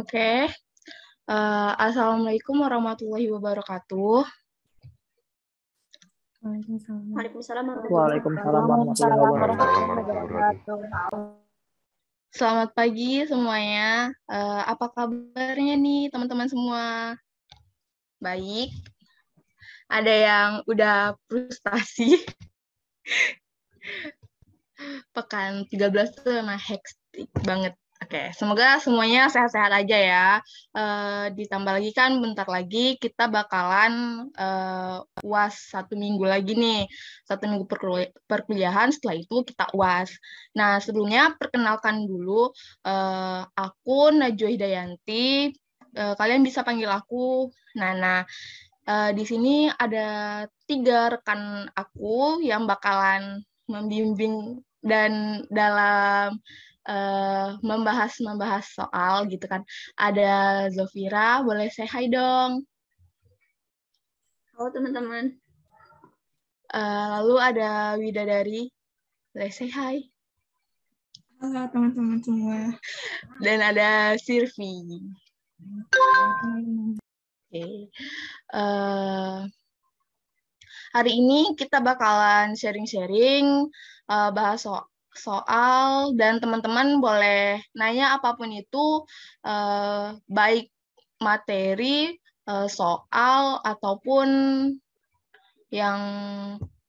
Oke. Assalamualaikum warahmatullahi wabarakatuh. Waalaikumsalam Waalaikumsalam warahmatullahi wabarakatuh. Selamat pagi semuanya. Apa kabarnya nih teman-teman semua? Baik. Ada yang udah frustasi. Pekan 13 tuh emang hektik banget. Oke, semoga semuanya sehat-sehat aja ya. Ditambah lagi kan bentar lagi kita bakalan UAS 1 minggu lagi nih. 1 minggu perkuliahan, setelah itu kita UAS. Nah, sebelumnya perkenalkan dulu, aku Najwa Hidayanti. Kalian bisa panggil aku Nana. Di sini ada 3 rekan aku yang bakalan membimbing dan dalam membahas soal gitu kan. Ada Zofira, boleh say hi dong. Halo teman-teman. Lalu ada Widadari, boleh say hi. Halo teman-teman semua. Dan ada Sirvi. Oke. Hari ini kita bakalan sharing-sharing, bahas soal, dan teman-teman boleh nanya apapun itu, baik materi, soal, ataupun yang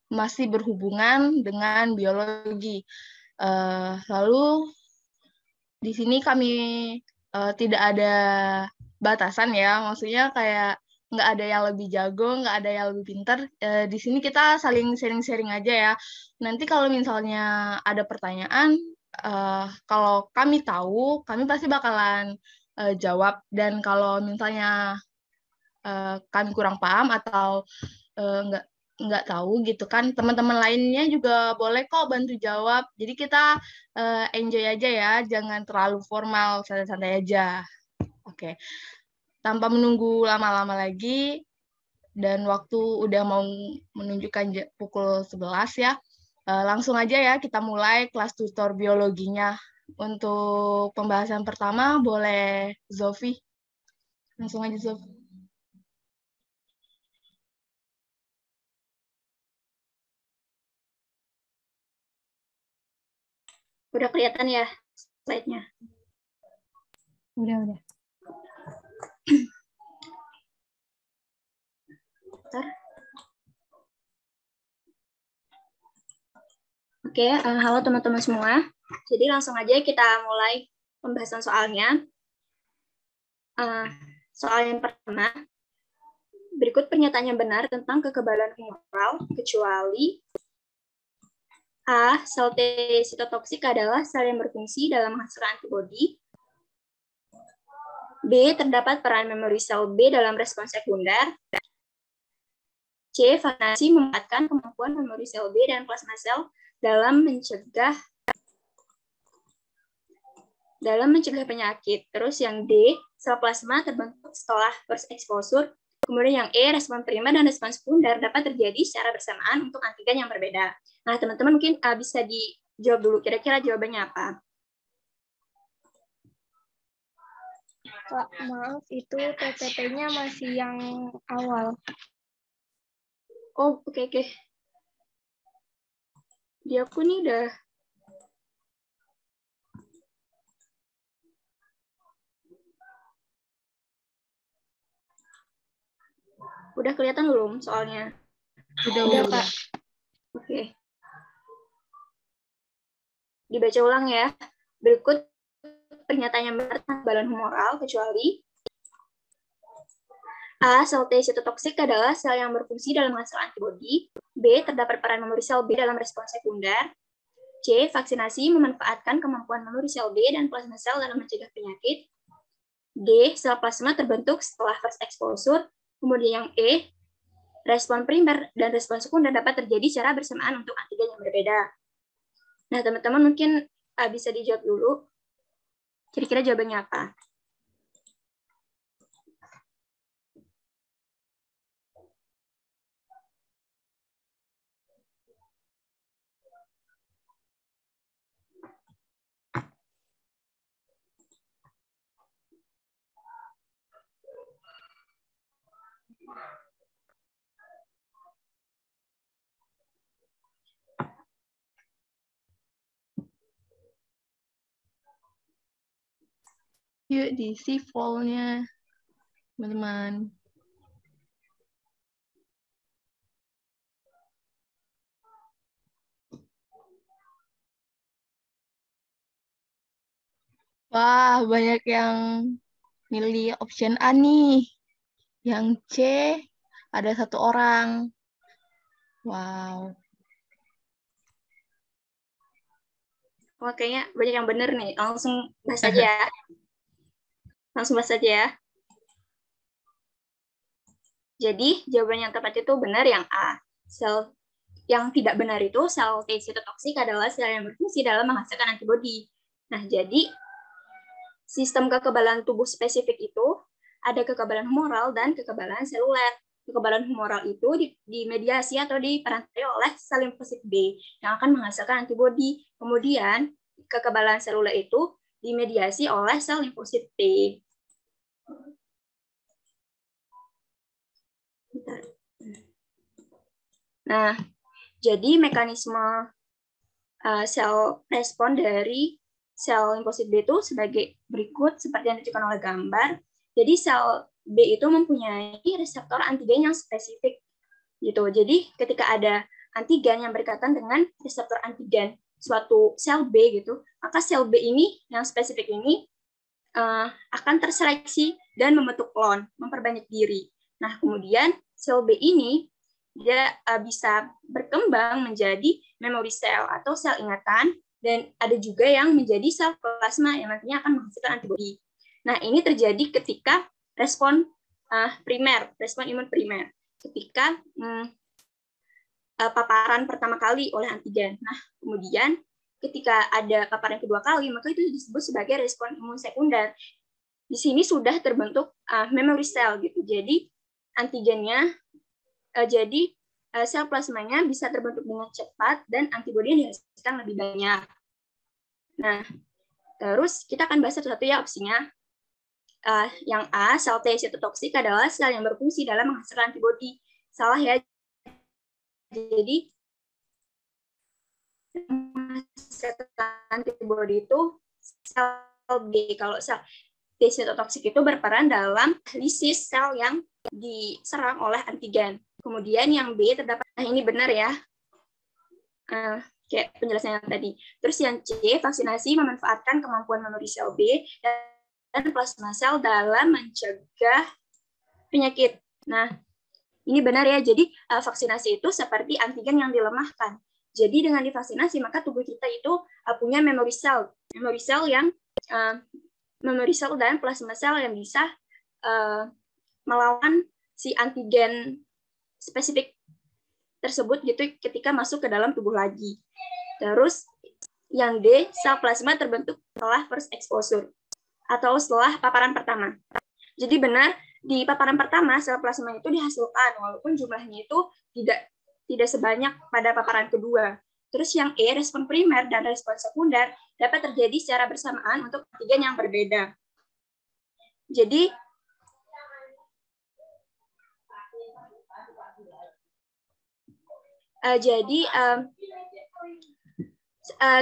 masih berhubungan dengan biologi. Lalu di sini kami tidak ada batasan ya, maksudnya kayak nggak ada yang lebih jago, nggak ada yang lebih pintar. Di sini kita saling sharing-sharing aja ya. Nanti kalau misalnya ada pertanyaan, kalau kami tahu, kami pasti bakalan jawab. Dan kalau misalnya kami kurang paham atau nggak tahu gitu kan, teman-teman lainnya juga boleh kok bantu jawab. Jadi kita enjoy aja ya, jangan terlalu formal, santai-santai aja. Oke. Tanpa menunggu lama-lama lagi, dan waktu udah mau menunjukkan pukul 11 ya, langsung aja ya kita mulai kelas tutor biologinya. Untuk pembahasan pertama, boleh Zofi. Langsung aja, Zofi. Udah kelihatan ya slide-nya? Udah. Oke, halo teman-teman semua. Jadi langsung aja kita mulai pembahasan soalnya. Soal yang pertama, berikut pernyataan yang benar tentang kekebalan humoral, kecuali A. Sel T sitotoksik adalah sel yang berfungsi dalam menghasilkan antibodi. B. Terdapat peran memori sel B dalam respons sekunder. C. Vaksinasi memanfaatkan kemampuan memori sel B dan plasma sel dalam mencegah penyakit. Terus yang D, sel plasma terbentuk setelah first exposure. Kemudian yang E, respon primer dan respon sekunder dapat terjadi secara bersamaan untuk antigen yang berbeda. Nah, teman-teman mungkin bisa dijawab dulu, kira-kira jawabannya apa? Kak, maaf, itu PPT-nya masih yang awal. Oh, oke. Di aku nih udah kelihatan belum soalnya? Udah, Kak. Oke. Dibaca ulang ya. Berikut pernyataan yang benar tentang kekebalan humoral, kecuali A. Sel T sitotoksik adalah sel yang berfungsi dalam menghasilkan antibodi. B. Terdapat peran memori sel B dalam respons sekunder. C. Vaksinasi memanfaatkan kemampuan memori sel B dan plasma sel dalam mencegah penyakit. D. Sel plasma terbentuk setelah first exposure. Kemudian yang E. Respon primer dan respon sekunder dapat terjadi secara bersamaan untuk antigen yang berbeda. Nah, teman-teman mungkin bisa dijawab dulu. Kira-kira jawabannya apa? Yuk diisi poll-nya, teman-teman. Wah, banyak yang milih option A nih. Yang C ada 1 orang. Wow. Wah, kayaknya banyak yang bener nih. Langsung bahas aja ya. Langsung bahas aja ya. Jadi, jawaban yang tepat itu benar yang A. Sel yang tidak benar itu sel T sitotoksik adalah sel yang berfungsi dalam menghasilkan antibodi. Nah, jadi sistem kekebalan tubuh spesifik itu ada kekebalan humoral dan kekebalan seluler. Kekebalan humoral itu dimediasi atau diperantai oleh sel limfosit B yang akan menghasilkan antibodi. Kemudian, kekebalan seluler itu dimediasi oleh sel limfosit T. Nah, jadi mekanisme sel respon dari sel limfosit B itu sebagai berikut seperti yang ditunjukkan oleh gambar. Jadi sel B itu mempunyai reseptor antigen yang spesifik gitu. Jadi ketika ada antigen yang berkaitan dengan reseptor antigen suatu sel B gitu, maka sel B ini yang spesifik ini akan terseleksi dan membentuk klon, memperbanyak diri. Nah, kemudian sel B ini dia bisa berkembang menjadi memory cell atau sel ingatan, dan ada juga yang menjadi sel plasma yang nantinya akan menghasilkan antibodi. Nah, ini terjadi ketika respon primer, respon imun primer, ketika paparan pertama kali oleh antigen. Nah, kemudian ketika ada paparan kedua kali, maka itu disebut sebagai respon imun sekunder. Di sini sudah terbentuk memory cell gitu. Jadi antigennya jadi sel plasmanya bisa terbentuk dengan cepat dan antibodi yang dihasilkan lebih banyak. Nah, terus kita akan bahas satu-satu ya opsinya. Yang A, sel T sitotoksik adalah sel yang berfungsi dalam menghasilkan antibodi. Salah ya. Jadi antibodi itu sel B. Kalau sel T sitotoksik itu berperan dalam lisis sel yang diserang oleh antigen. Kemudian yang B terdapat, nah ini benar ya, kayak penjelasan yang tadi. Terus yang C, vaksinasi memanfaatkan kemampuan memori sel B dan plasma sel dalam mencegah penyakit. Nah, ini benar ya, jadi vaksinasi itu seperti antigen yang dilemahkan. Jadi dengan divaksinasi, maka tubuh kita itu punya memori sel yang memori sel dan plasma sel yang bisa melawan si antigen spesifik tersebut gitu ketika masuk ke dalam tubuh lagi. Terus yang D, sel plasma terbentuk setelah first exposure atau setelah paparan pertama. Jadi benar di paparan pertama sel plasma itu dihasilkan walaupun jumlahnya itu tidak sebanyak pada paparan kedua. Terus yang E, respon primer dan respon sekunder dapat terjadi secara bersamaan untuk antigen yang berbeda. Jadi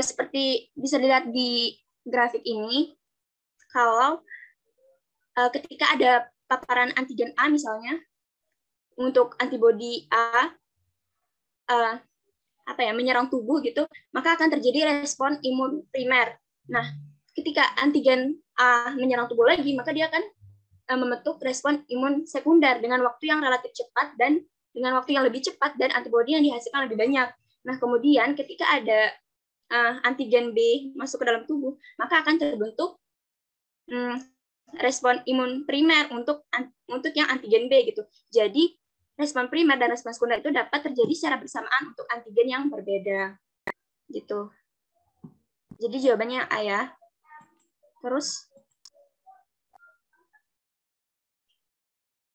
seperti bisa dilihat di grafik ini, kalau ketika ada paparan antigen A misalnya, untuk antibodi A menyerang tubuh gitu, maka akan terjadi respon imun primer. Nah, ketika antigen A menyerang tubuh lagi, maka dia akan membentuk respon imun sekunder dengan waktu yang relatif cepat dan dengan waktu yang lebih cepat dan antibodi yang dihasilkan lebih banyak. Nah, kemudian ketika ada antigen B masuk ke dalam tubuh, maka akan terbentuk respon imun primer untuk yang antigen B gitu. Jadi respon primer dan respon sekunder itu dapat terjadi secara bersamaan untuk antigen yang berbeda gitu. Jadi jawabannya A ya. Terus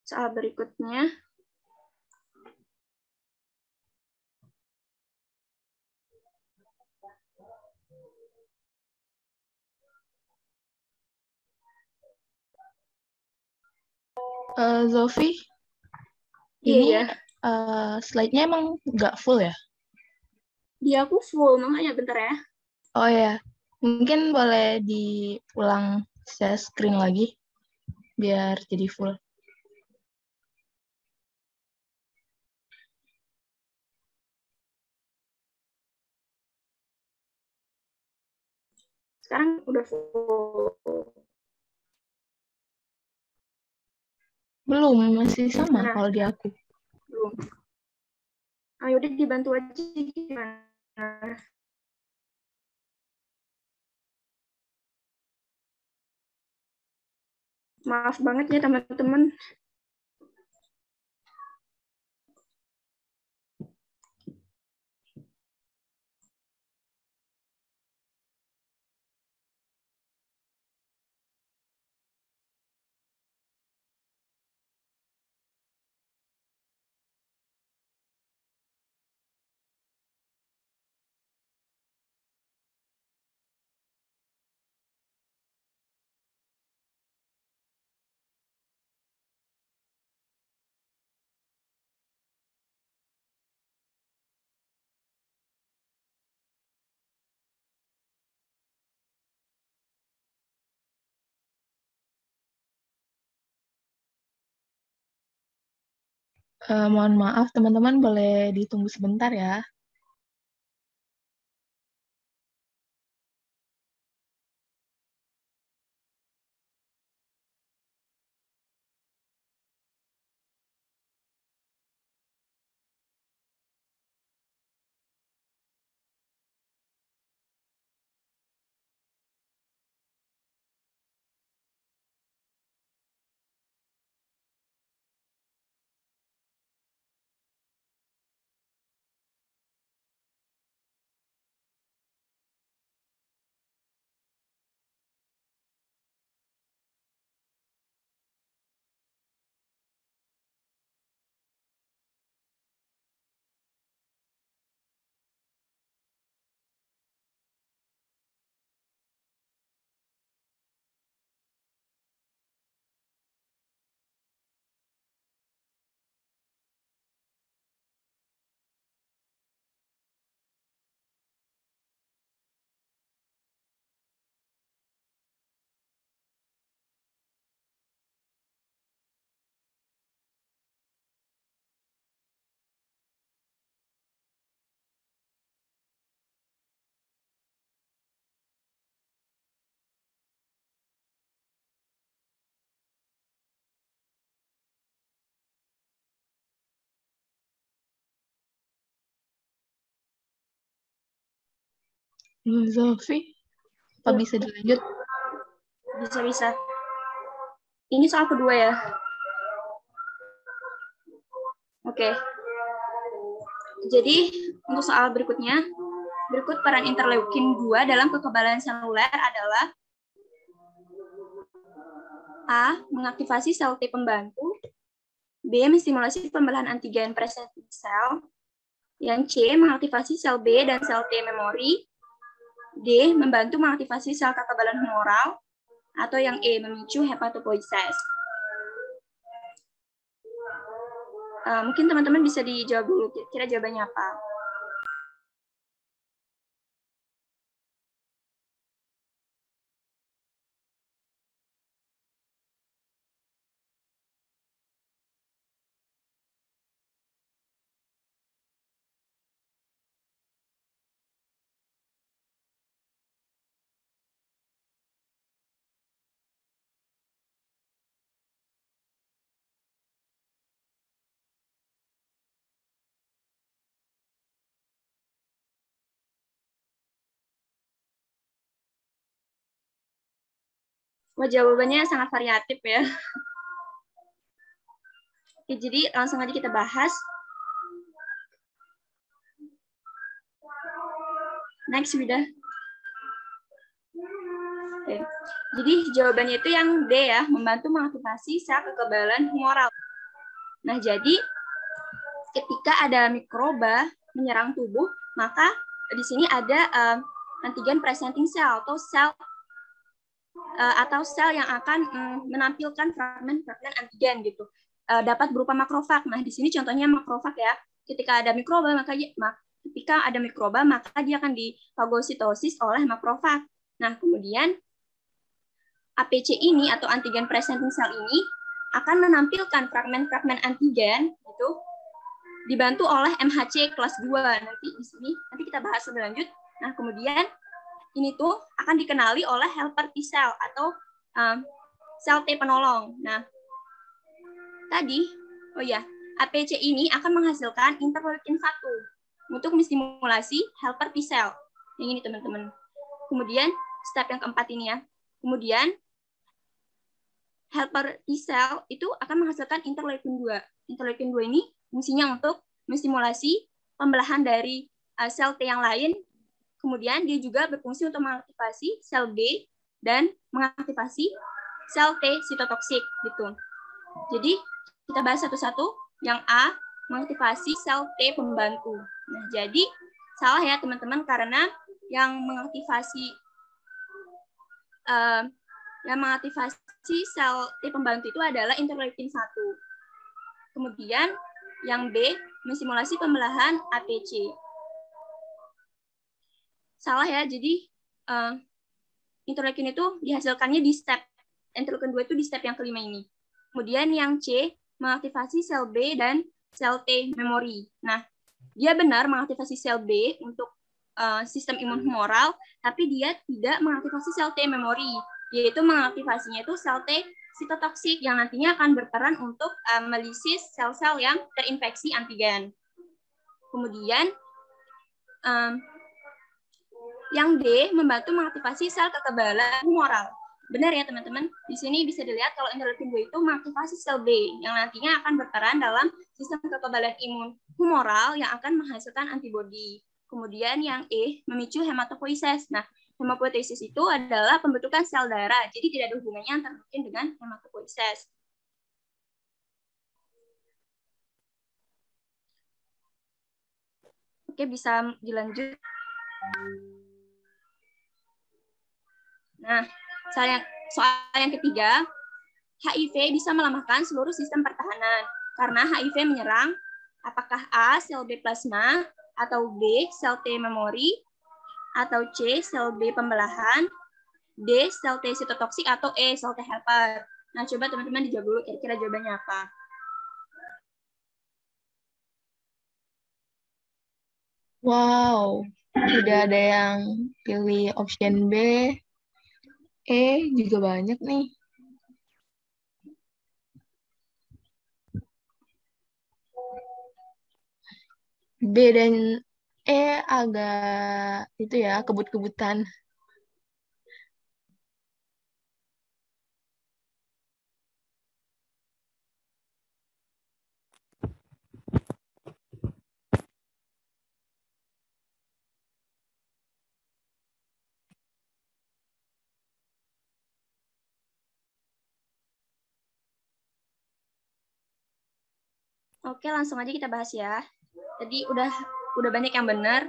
soal berikutnya. Zofi, ini slide-nya emang nggak full ya? Dia aku full, makanya bentar ya. Oh ya, mungkin boleh diulang share screen lagi biar jadi full. Sekarang udah full. Belum, masih sama Nah, kalau di aku. belum. Ayo deh dibantu aja gimana. Maaf banget ya teman-teman. Mohon maaf, teman-teman boleh ditunggu sebentar ya. Zulfi, apa bisa dilanjut? Bisa. Ini soal kedua ya. Oke. Jadi untuk soal berikutnya, berikut peran interleukin 2 dalam kekebalan seluler adalah A. Mengaktifasi sel T pembantu, B. Menstimulasi pembelahan antigen presenting cell, yang C. Mengaktifasi sel B dan sel T memori, D. Membantu mengaktifasi sel kekebalan humoral, atau yang E. Memicu hepatopoiesis. Mungkin teman-teman bisa dijawab dulu, kira-kira jawabannya apa? Wah, jawabannya sangat variatif ya. Oke, jadi langsung aja kita bahas. Next, Wida. Oke. Jadi jawabannya itu yang D ya, membantu mengaktifasi sel kekebalan humoral. Nah, jadi ketika ada mikroba menyerang tubuh, maka di sini ada antigen presenting cell atau sel yang akan menampilkan fragmen-fragmen antigen gitu. Dapat berupa makrofag. Nah, di sini contohnya makrofag ya. Ketika ada mikroba maka dia akan difagositosis oleh makrofag. Nah, kemudian APC ini atau antigen presenting cell ini akan menampilkan fragmen-fragmen antigen gitu dibantu oleh MHC kelas 2. Nanti di sini nanti kita bahas lebih lanjut. Nah, kemudian ini tuh akan dikenali oleh helper T cell atau sel T penolong. Nah, tadi APC ini akan menghasilkan interleukin 1 untuk menstimulasi helper T cell. Yang ini teman-teman. Kemudian step yang keempat ini ya. Kemudian helper T cell itu akan menghasilkan interleukin 2. Interleukin 2 ini fungsinya untuk menstimulasi pembelahan dari sel T yang lain. Kemudian dia juga berfungsi untuk mengaktifasi sel B dan mengaktifasi sel T sitotoksik gitu. Jadi kita bahas satu-satu. Yang A, mengaktifasi sel T pembantu. Nah, jadi salah ya teman-teman karena yang mengaktifasi sel T pembantu itu adalah interleukin 1. Kemudian yang B, menstimulasi pembelahan APC. Salah ya, jadi interleukin itu dihasilkannya di step, interleukin 2 itu di step yang kelima ini. Kemudian yang C, mengaktifasi sel B dan sel T memori. Nah, dia benar mengaktifasi sel B untuk sistem imun humoral, tapi dia tidak mengaktifasi sel T memori, yaitu mengaktifasinya itu sel T sitotoksik yang nantinya akan berperan untuk melisis sel-sel yang terinfeksi antigen. Kemudian yang D membantu mengaktifasi sel kekebalan humoral. Benar ya teman-teman, di sini bisa dilihat kalau interleukin 2 itu mengaktifasi sel B yang nantinya akan berperan dalam sistem kekebalan imun humoral yang akan menghasilkan antibodi. Kemudian yang E memicu hematopoiesis. Nah, hematopoiesis itu adalah pembentukan sel darah, jadi tidak ada hubungannya antara interleukin dengan hematopoiesis. Oke, bisa dilanjut. Nah, soal yang ketiga, HIV bisa melemahkan seluruh sistem pertahanan karena HIV menyerang apakah A, sel B plasma, atau B, sel T memori, atau C, sel B pembelahan, D, sel T sitotoksik, atau E, sel T helper. Nah, coba teman-teman dijawab dulu kira-kira jawabannya apa. Wow, udah ada yang pilih option B. Juga banyak nih. B dan agak itu ya, kebut-kebutan. Oke, langsung aja kita bahas ya. Tadi udah banyak yang benar.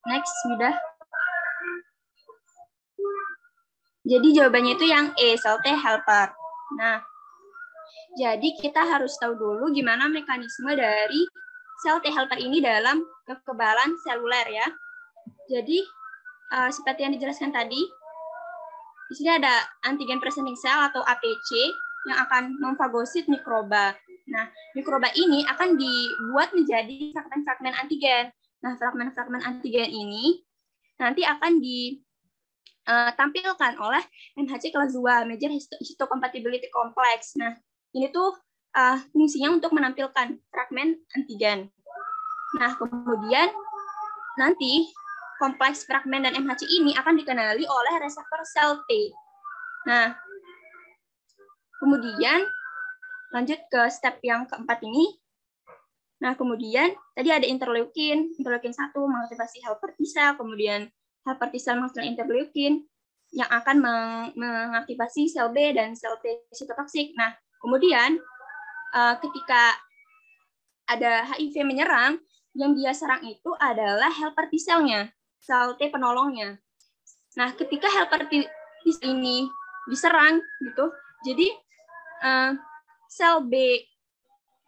Next, udah. Jadi jawabannya itu yang E, sel T helper. Nah, jadi kita harus tahu dulu gimana mekanisme dari sel T helper ini dalam kekebalan seluler ya. Jadi, seperti yang dijelaskan tadi, di sini ada antigen presenting cell atau APC yang akan memfagosit mikroba. Nah, mikroba ini akan dibuat menjadi fragmen-fragmen antigen. Nah, fragmen-fragmen antigen ini nanti akan ditampilkan oleh MHC kelas 2, Major Histocompatibility Complex. Nah, ini tuh fungsinya untuk menampilkan fragmen antigen. Nah, kemudian nanti kompleks fragmen dan MHC ini akan dikenali oleh reseptor sel T. Nah, kemudian lanjut ke step yang keempat ini. Nah, kemudian tadi ada interleukin 1 mengaktifasi helper T cell, kemudian helper T cell menghasilkan interleukin yang akan mengaktifasi sel B dan sel T sitotoksik. Nah, kemudian ketika ada HIV menyerang, yang dia serang itu adalah helper T cell-nya, sel T penolongnya. Nah, ketika helper T ini diserang gitu, jadi sel B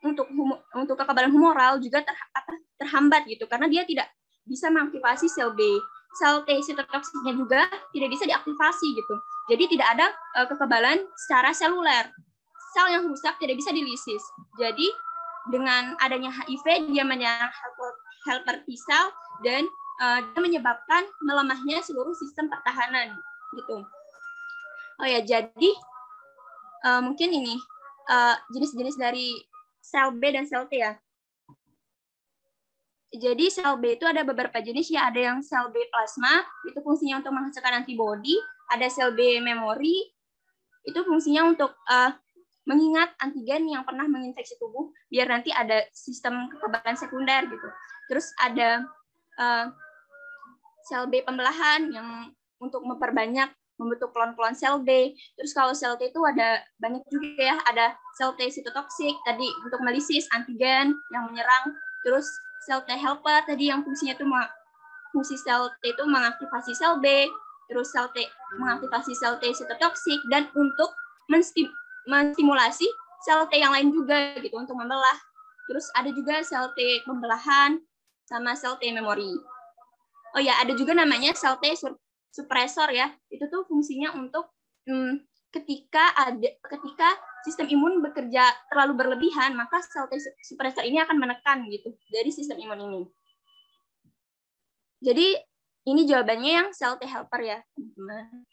untuk kekebalan humoral juga terhambat gitu karena dia tidak bisa mengaktifasi sel B. sel T sitotoksiknya juga tidak bisa diaktifasi gitu. Jadi tidak ada kekebalan secara seluler. Sel yang rusak tidak bisa dilisis. Jadi dengan adanya HIV dia menyerang helper T cell dan dia menyebabkan melemahnya seluruh sistem pertahanan gitu. Oh ya, jadi mungkin ini jenis-jenis dari sel B dan sel T ya. Jadi sel B itu ada beberapa jenis ya, ada yang sel B plasma, itu fungsinya untuk menghasilkan antibodi, ada sel B memori, itu fungsinya untuk mengingat antigen yang pernah menginfeksi tubuh, biar nanti ada sistem kekebalan sekunder gitu. Terus ada sel B pembelahan yang untuk membentuk klon-klon sel B. Terus kalau sel T itu ada banyak juga ya, ada sel T sitotoksik tadi untuk melisis antigen yang menyerang. Terus sel T helper tadi yang fungsinya itu fungsi sel T itu mengaktifasi sel B, terus sel T mengaktifasi sel T sitotoksik dan untuk menstimulasi sel T yang lain juga gitu untuk membelah. Terus ada juga sel T pembelahan sama sel T memori. Oh ya, ada juga namanya sel T supresor ya. Itu tuh fungsinya untuk ketika sistem imun bekerja terlalu berlebihan, maka sel T supresor ini akan menekan gitu dari sistem imun ini. Jadi ini jawabannya yang sel T helper ya, teman-teman.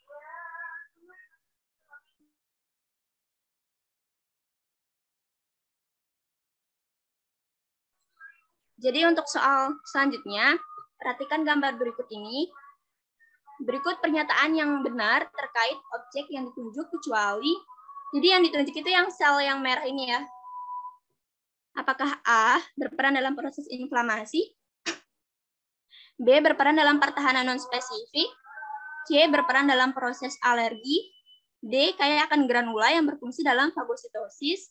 Jadi untuk soal selanjutnya, perhatikan gambar berikut ini. Berikut pernyataan yang benar terkait objek yang ditunjuk kecuali, jadi yang ditunjuk itu yang sel yang merah ini ya. Apakah A berperan dalam proses inflamasi, B berperan dalam pertahanan non-spesifik, C berperan dalam proses alergi, D kaya akan granula yang berfungsi dalam fagositosis,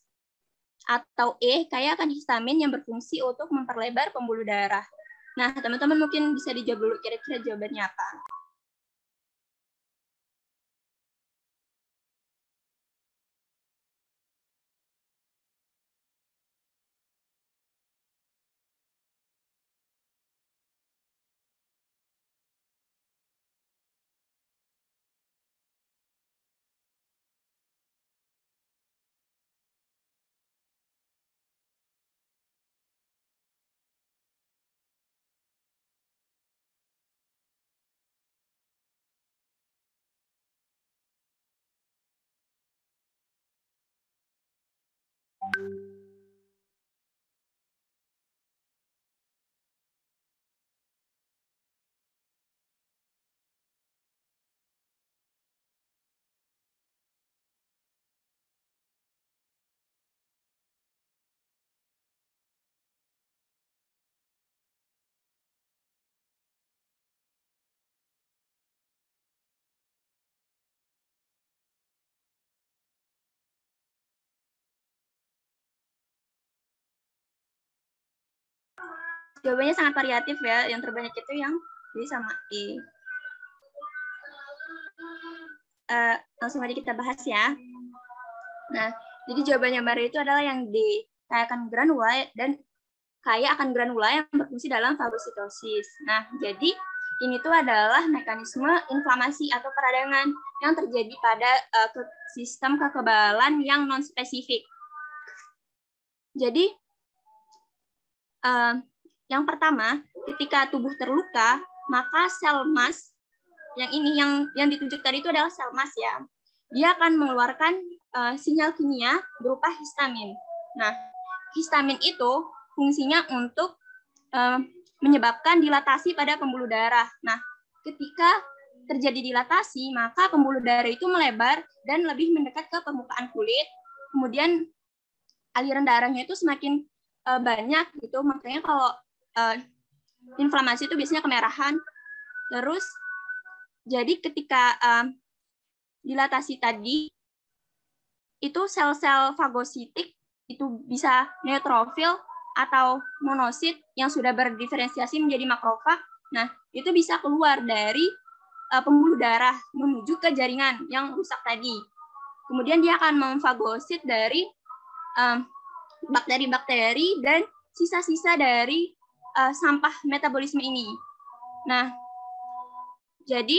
atau E kaya akan histamin yang berfungsi untuk memperlebar pembuluh darah. Nah, teman-teman mungkin bisa dijawab dulu kira-kira jawabannya apa. Jawabannya sangat variatif ya, yang terbanyak itu yang D sama E. Langsung aja kita bahas ya. Nah, jadi jawaban yang baru itu adalah yang D, kaya akan granula dan kaya akan granula yang berfungsi dalam fagositosis. Nah, jadi ini tuh adalah mekanisme inflamasi atau peradangan yang terjadi pada sistem kekebalan yang non-spesifik. Jadi, yang pertama, ketika tubuh terluka, maka sel mas yang ini yang ditunjuk tadi itu adalah sel mas ya. Dia akan mengeluarkan sinyal kimia berupa histamin. Nah, histamin itu fungsinya untuk menyebabkan dilatasi pada pembuluh darah. Nah, ketika terjadi dilatasi, maka pembuluh darah itu melebar dan lebih mendekat ke permukaan kulit. Kemudian aliran darahnya itu semakin banyak gitu. Makanya kalau inflamasi itu biasanya kemerahan. Terus jadi ketika dilatasi tadi itu sel-sel fagositik itu bisa neutrofil atau monosit yang sudah berdiferensiasi menjadi makrofag. Nah, itu bisa keluar dari pembuluh darah menuju ke jaringan yang rusak tadi. Kemudian dia akan memfagosit dari bakteri-bakteri dan sisa-sisa dari sampah metabolisme ini. Nah, Jadi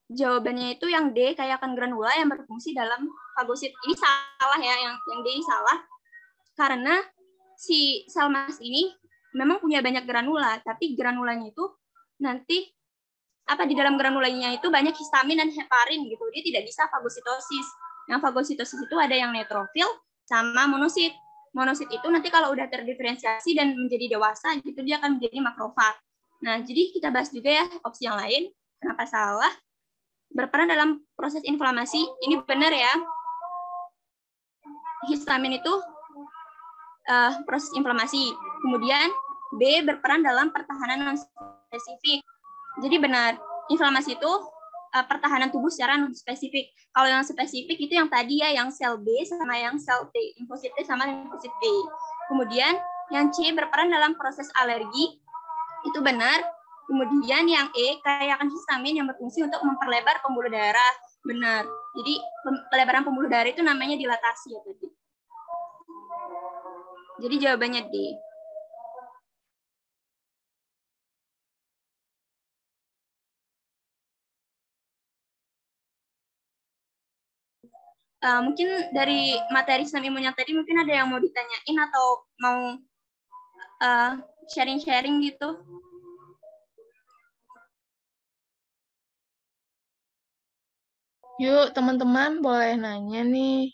jawabannya itu yang D, kayakan granula yang berfungsi dalam fagosit. Ini salah ya, yang D ini salah. Karena si sel mas ini memang punya banyak granula, tapi granulanya itu nanti di dalam granulanya itu banyak histamin dan heparin gitu. Dia tidak bisa fagositosis. Yang fagositosis itu ada yang neutrofil sama monosit. Monosit itu nanti kalau udah terdiferensiasi dan menjadi dewasa gitu dia akan menjadi makrofag. Nah, jadi kita bahas juga ya opsi yang lain. Kenapa salah? Berperan dalam proses inflamasi. Ini benar ya. Histamin itu proses inflamasi. Kemudian B berperan dalam pertahanan non spesifik. Jadi benar, inflamasi itu pertahanan tubuh secara non spesifik. Kalau yang spesifik itu yang tadi ya, yang sel B sama yang sel T, limfosit T sama limfosit B. Kemudian yang C berperan dalam proses alergi, itu benar. Kemudian yang E, kayakan histamin yang berfungsi untuk memperlebar pembuluh darah, benar. Jadi pelebaran pembuluh darah itu namanya dilatasi ya tadi. Jadi jawabannya D. Mungkin dari materi sistem imun yang tadi mungkin ada yang mau ditanyain atau mau sharing-sharing gitu. Yuk, teman-teman boleh nanya nih.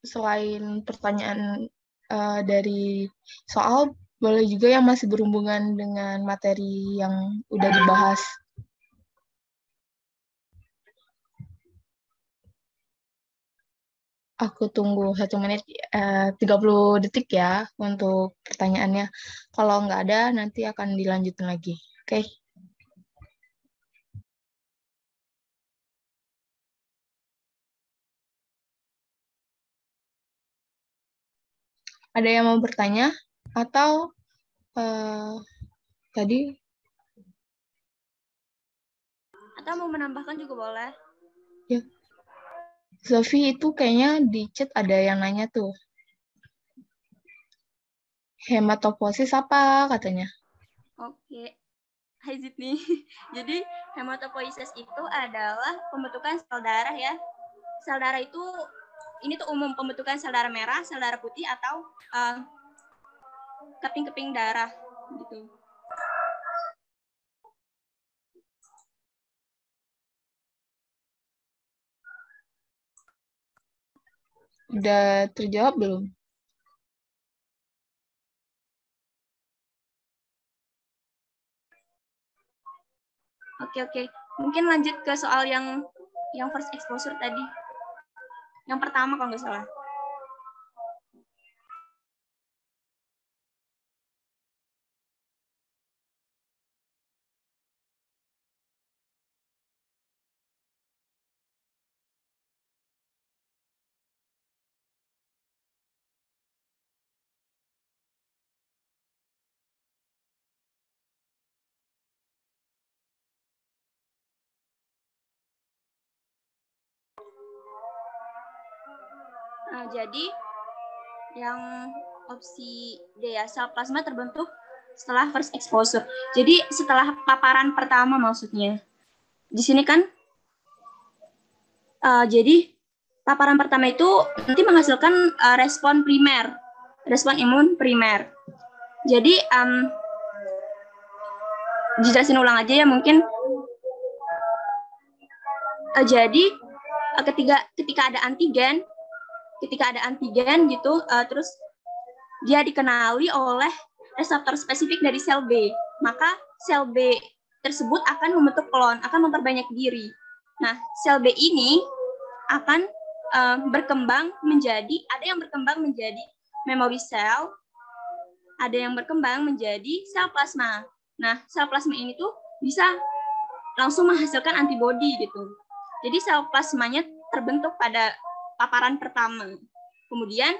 Selain pertanyaan dari soal, boleh juga yang masih berhubungan dengan materi yang udah dibahas. Aku tunggu 1 menit, 30 detik ya untuk pertanyaannya. Kalau nggak ada, nanti akan dilanjutin lagi. Oke? Ada yang mau bertanya? Atau tadi? Atau mau menambahkan juga boleh. Ya. Sofi itu kayaknya di chat ada yang nanya tuh. Hematopoiesis apa katanya? Oke. Hai Zidni. Jadi hematopoiesis itu adalah pembentukan sel darah ya. Sel darah itu ini tuh umum pembentukan sel darah merah, sel darah putih atau keping-keping darah gitu. Udah terjawab belum? Oke. Mungkin lanjut ke soal yang first exposure tadi. Yang pertama kalau nggak salah. Nah, jadi yang opsi D ya, sel plasma terbentuk setelah first exposure. Jadi setelah paparan pertama maksudnya. Di sini kan, jadi paparan pertama itu nanti menghasilkan respon primer, respon imun primer. Jadi dijelasin ulang aja ya mungkin. Jadi ketika ada antigen gitu, terus dia dikenali oleh reseptor spesifik dari sel B, maka sel B tersebut akan membentuk klon, akan memperbanyak diri. Nah, sel B ini akan berkembang menjadi, ada yang berkembang menjadi memory cell, ada yang berkembang menjadi sel plasma. Nah, sel plasma ini tuh bisa langsung menghasilkan antibodi gitu. Jadi sel plasmanya terbentuk pada paparan pertama. Kemudian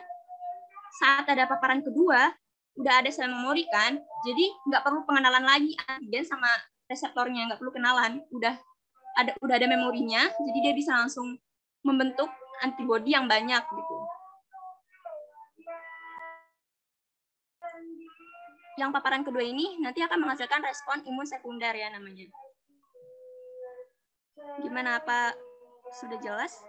saat ada paparan kedua, udah ada sel memori kan, jadi nggak perlu pengenalan lagi antigen sama reseptornya, nggak perlu kenalan, udah ada memorinya, jadi dia bisa langsung membentuk antibodi yang banyak gitu. yang paparan kedua ini nanti akan menghasilkan respon imun sekunder ya namanya. Gimana, apa sudah jelas?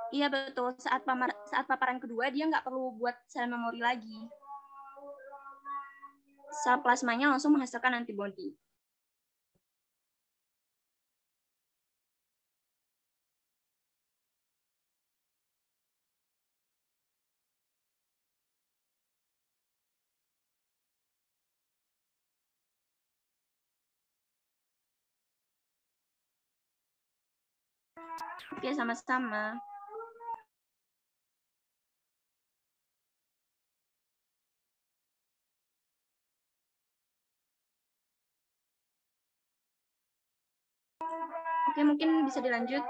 Iya betul, saat paparan kedua dia nggak perlu buat sel memori lagi. Sel plasmanya langsung menghasilkan antibodi. Oke, sama-sama. Oke, mungkin bisa dilanjut.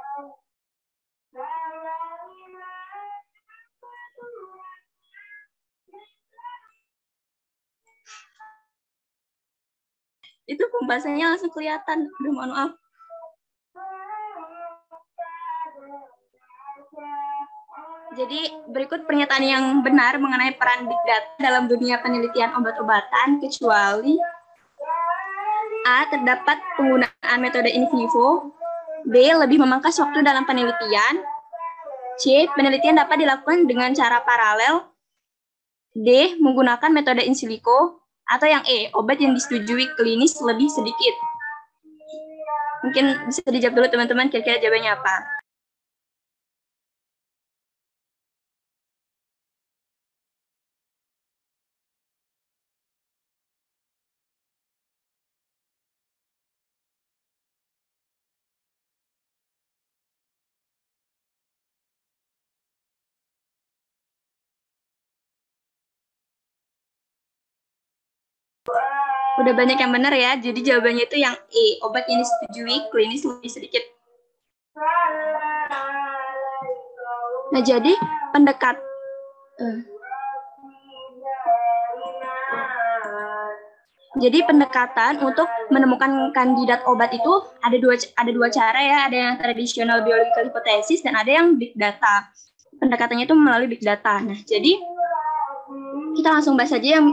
Itu pembahasannya langsung kelihatan. Aduh, mohon maaf. Jadi berikut pernyataan yang benar mengenai peran Big Data dalam dunia penelitian obat-obatan, kecuali A. Terdapat penggunaan metode in vivo, B. Lebih memangkas waktu dalam penelitian, C. Penelitian dapat dilakukan dengan cara paralel, D. Menggunakan metode in silico, atau yang E. Obat yang disetujui klinis lebih sedikit. Mungkin bisa dijawab dulu teman-teman, kira-kira jawabannya apa? Udah banyak yang benar ya, jadi jawabannya itu yang E, obat yang disetujui klinis lebih sedikit. Nah, jadi pendekatan untuk menemukan kandidat obat itu ada dua cara ya, ada yang tradisional biological hypothesis dan ada yang big data. Pendekatannya itu melalui big data. Nah, jadi kita langsung bahas aja yang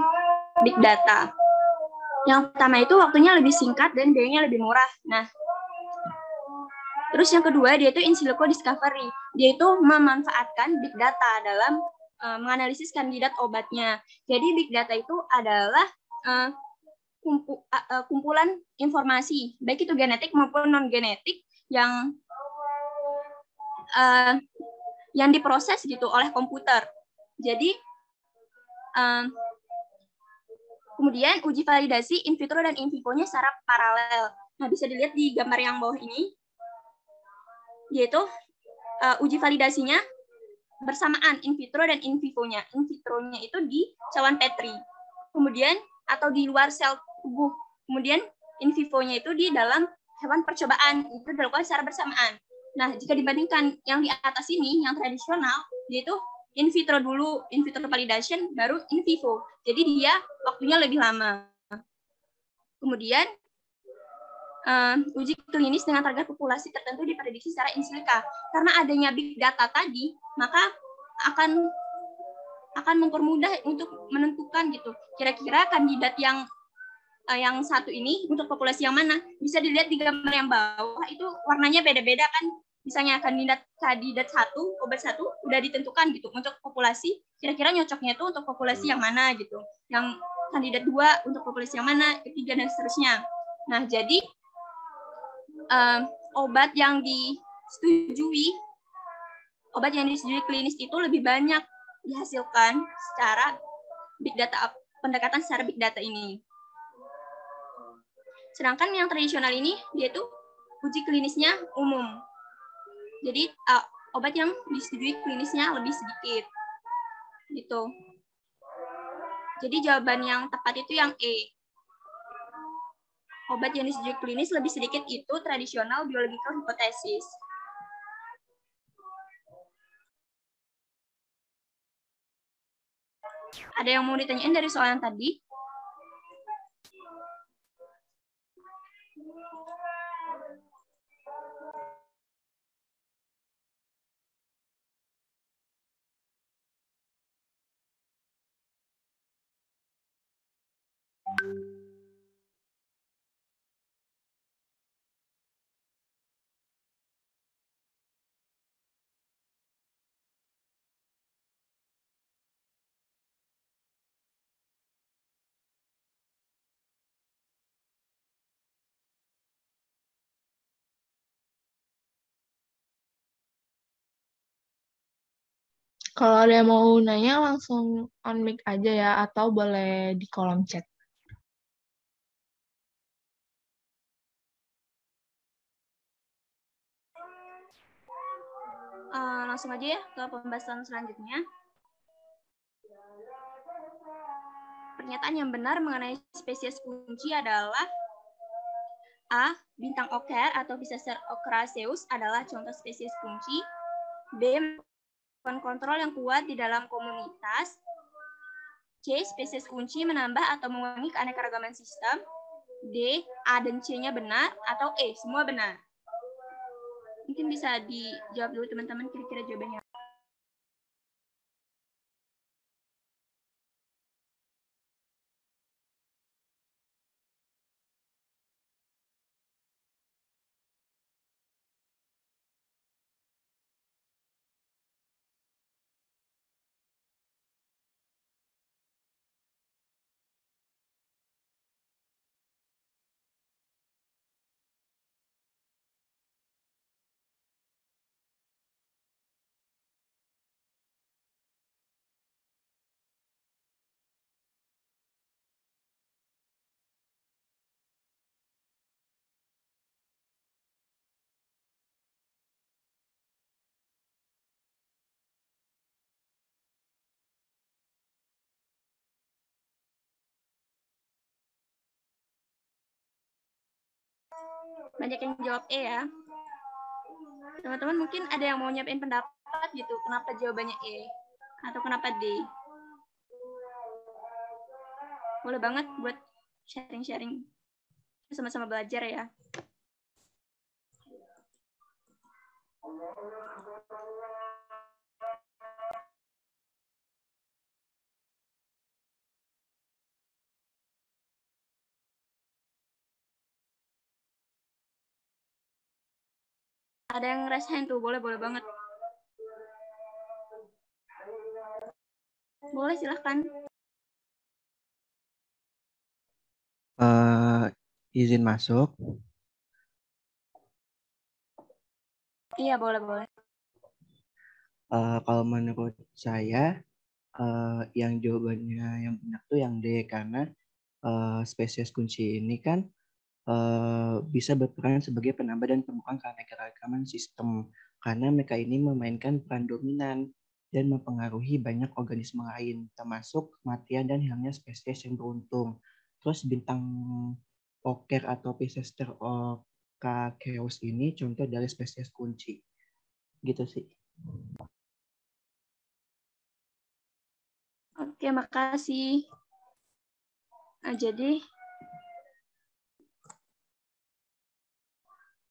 big data. Yang pertama itu waktunya lebih singkat dan biayanya lebih murah. Nah, terus yang kedua dia itu in silico discovery. Dia itu memanfaatkan big data dalam menganalisis kandidat obatnya. Jadi big data itu adalah kumpulan informasi, baik itu genetik maupun non genetik yang diproses gitu oleh komputer. Jadi kemudian uji validasi in vitro dan in vivo-nya secara paralel. Nah, bisa dilihat di gambar yang bawah ini, yaitu uji validasinya bersamaan in vitro dan in vivo-nya. In vitro-nya itu di cawan Petri, kemudian atau di luar sel tubuh. Kemudian in vivo-nya itu di dalam hewan percobaan, itu dilakukan secara bersamaan. Nah, jika dibandingkan yang di atas ini, yang tradisional, yaitu in vitro dulu, in vitro validation, baru in vivo. Jadi dia waktunya lebih lama. Kemudian uji klinis dengan target populasi tertentu diprediksi secara in silico. Karena adanya big data tadi, maka akan mempermudah untuk menentukan gitu. Kira-kira kandidat yang satu ini untuk populasi yang mana? Bisa dilihat di gambar yang bawah itu warnanya beda-beda kan. Misalnya kandidat satu, obat satu udah ditentukan gitu untuk populasi, kira-kira nyocoknya itu untuk populasi yang mana gitu. Yang kandidat 2 untuk populasi yang mana, ketiga dan seterusnya. Nah, jadi obat yang disetujui klinis itu lebih banyak dihasilkan secara big data, pendekatan secara big data ini. Sedangkan yang tradisional ini dia tuh uji klinisnya umum. Jadi obat yang disetujui klinisnya lebih sedikit. Gitu. Jadi jawaban yang tepat itu yang E. Obat yang disetujui klinis lebih sedikit itu tradisional biological hypothesis. Ada yang mau ditanyain dari soal yang tadi? Kalau ada yang mau nanya langsung on mic aja ya, atau boleh di kolom chat. Langsung aja ya ke pembahasan selanjutnya. Pernyataan yang benar mengenai spesies kunci adalah A. Bintang oker atau Physacer ochraceus adalah contoh spesies kunci. B. Kontrol yang kuat di dalam komunitas. C. Spesies kunci menambah atau mengurangi keanekaragaman sistem. D. A dan C-nya benar, atau E, semua benar. Mungkin bisa dijawab dulu teman-teman kira-kira jawabannya. Banyak yang jawab E ya. Teman-teman mungkin ada yang mau nyiapin pendapat gitu, kenapa jawabannya E atau kenapa D. Boleh banget buat sharing-sharing, sama-sama belajar ya. Ada yang ngerasain tuh, boleh banget. Boleh, silahkan. Izin masuk. Iya, boleh. Kalau menurut saya, yang jawabannya yang benar tuh yang D, karena spesies kunci ini kan bisa berperan sebagai penambah dan pengembang keanekaragaman sistem, karena mereka ini memainkan peran dominan dan mempengaruhi banyak organisme lain, termasuk kematian dan hilangnya spesies yang beruntung. Terus bintang oker atau Physacer ochraceus ini contoh dari spesies kunci. Gitu sih. Oke, makasih. Nah, jadi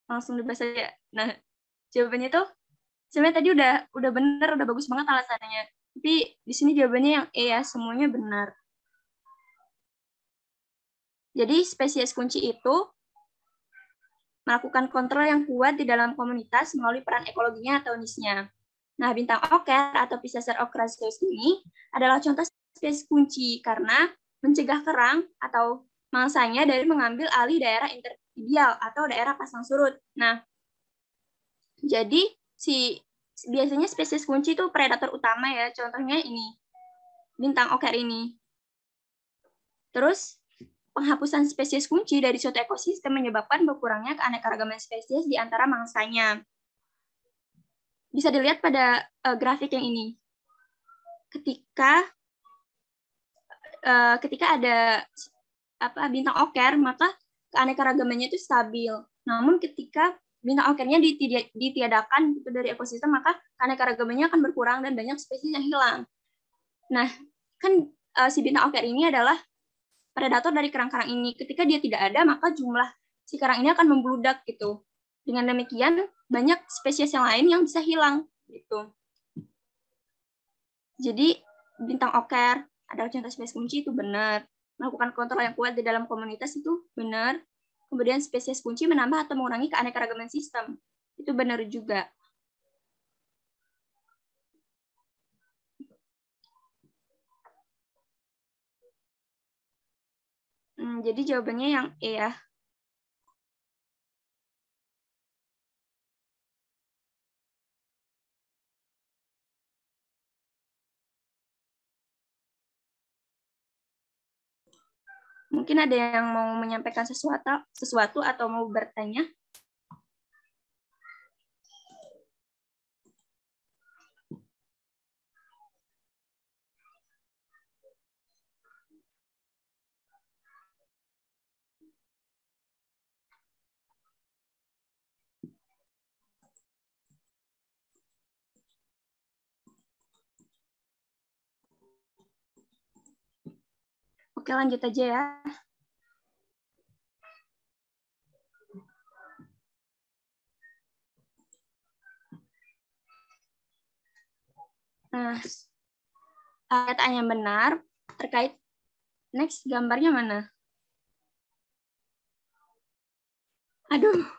langsung dibahas aja. Nah, jawabannya tuh sebenarnya tadi udah benar, udah bagus banget alasannya. Tapi di sini jawabannya yang E ya, semuanya benar. Jadi spesies kunci itu melakukan kontrol yang kuat di dalam komunitas melalui peran ekologinya atau nisnya. Nah, bintang oker atau Physacer ochraceus ini adalah contoh spesies kunci karena mencegah kerang atau mangsanya dari mengambil alih daerah intertibial atau daerah pasang surut. Nah, jadi biasanya spesies kunci itu predator utama ya, contohnya ini, bintang oker ini. Terus, penghapusan spesies kunci dari suatu ekosistem menyebabkan berkurangnya keanekaragaman spesies di antara mangsanya. Bisa dilihat pada grafik yang ini. Ketika ada bintang oker, maka keanekaragamannya itu stabil. Namun ketika bintang okernya ditiadakan dari ekosistem, maka keanekaragamannya akan berkurang dan banyak spesies yang hilang. Nah, kan si bintang oker ini adalah predator dari kerang-kerang ini. Ketika dia tidak ada, maka jumlah si kerang ini akan membludak gitu. Dengan demikian, banyak spesies yang lain yang bisa hilang gitu. Jadi bintang oker adalah contoh spesies kunci, itu benar. Melakukan kontrol yang kuat di dalam komunitas itu benar. Kemudian spesies kunci menambah atau mengurangi keanekaragaman sistem. Itu benar juga. Jadi jawabannya yang E ya. Mungkin ada yang mau menyampaikan sesuatu atau mau bertanya? Oke, lanjut aja ya. Nah, pernyataan yang benar terkait next gambarnya mana? Aduh.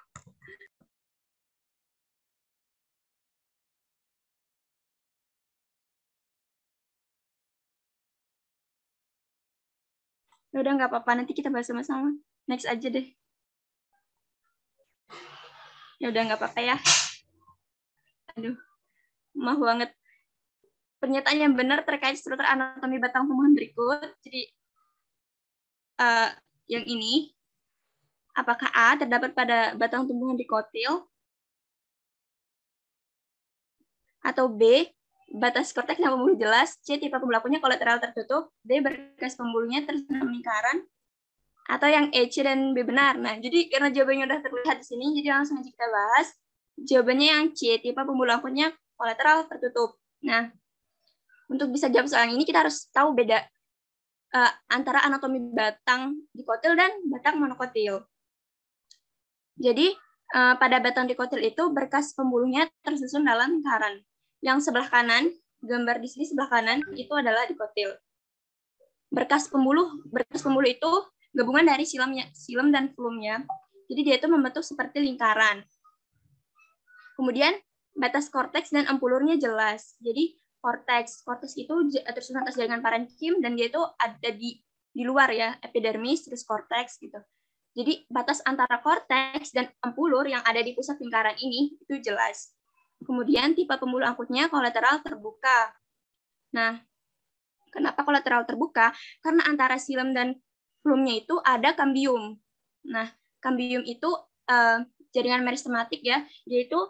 Ya udah nggak apa-apa, nanti kita bahas sama-sama. Next aja deh. Ya udah nggak apa-apa ya. Aduh, maaf banget. Pernyataan yang benar terkait struktur anatomi batang tumbuhan berikut. Jadi yang ini, apakah A terdapat pada batang tumbuhan dikotil? Atau B, batas korteks yang pembuluh jelas, C, tipe pembelakunya kolateral tertutup, D, berkas pembuluhnya tersusun lingkaran, atau yang E, C, dan B benar. Nah, jadi karena jawabannya udah terlihat di sini, jadi langsung aja kita bahas. Jawabannya yang C, tipe pembuluh angkutnya kolateral tertutup. Nah, untuk bisa jawab soal ini, kita harus tahu beda antara anatomi batang dikotil dan batang monokotil. Jadi, pada batang dikotil itu berkas pembuluhnya tersusun dalam lingkaran. Yang sebelah kanan, gambar di sini sebelah kanan, itu adalah dikotil. Berkas pembuluh itu gabungan dari silem dan flumnya. Jadi dia itu membentuk seperti lingkaran. Kemudian batas korteks dan empulurnya jelas. Jadi korteks itu tersusun atas jaringan parenkim dan dia itu ada di luar ya, epidermis terus korteks gitu. Jadi batas antara korteks dan empulur yang ada di pusat lingkaran ini itu jelas. Kemudian tipe pembuluh angkutnya kolateral terbuka. Nah, kenapa kolateral terbuka? Karena antara silem dan flumnya itu ada kambium. Nah, kambium itu jaringan meristematik ya, yaitu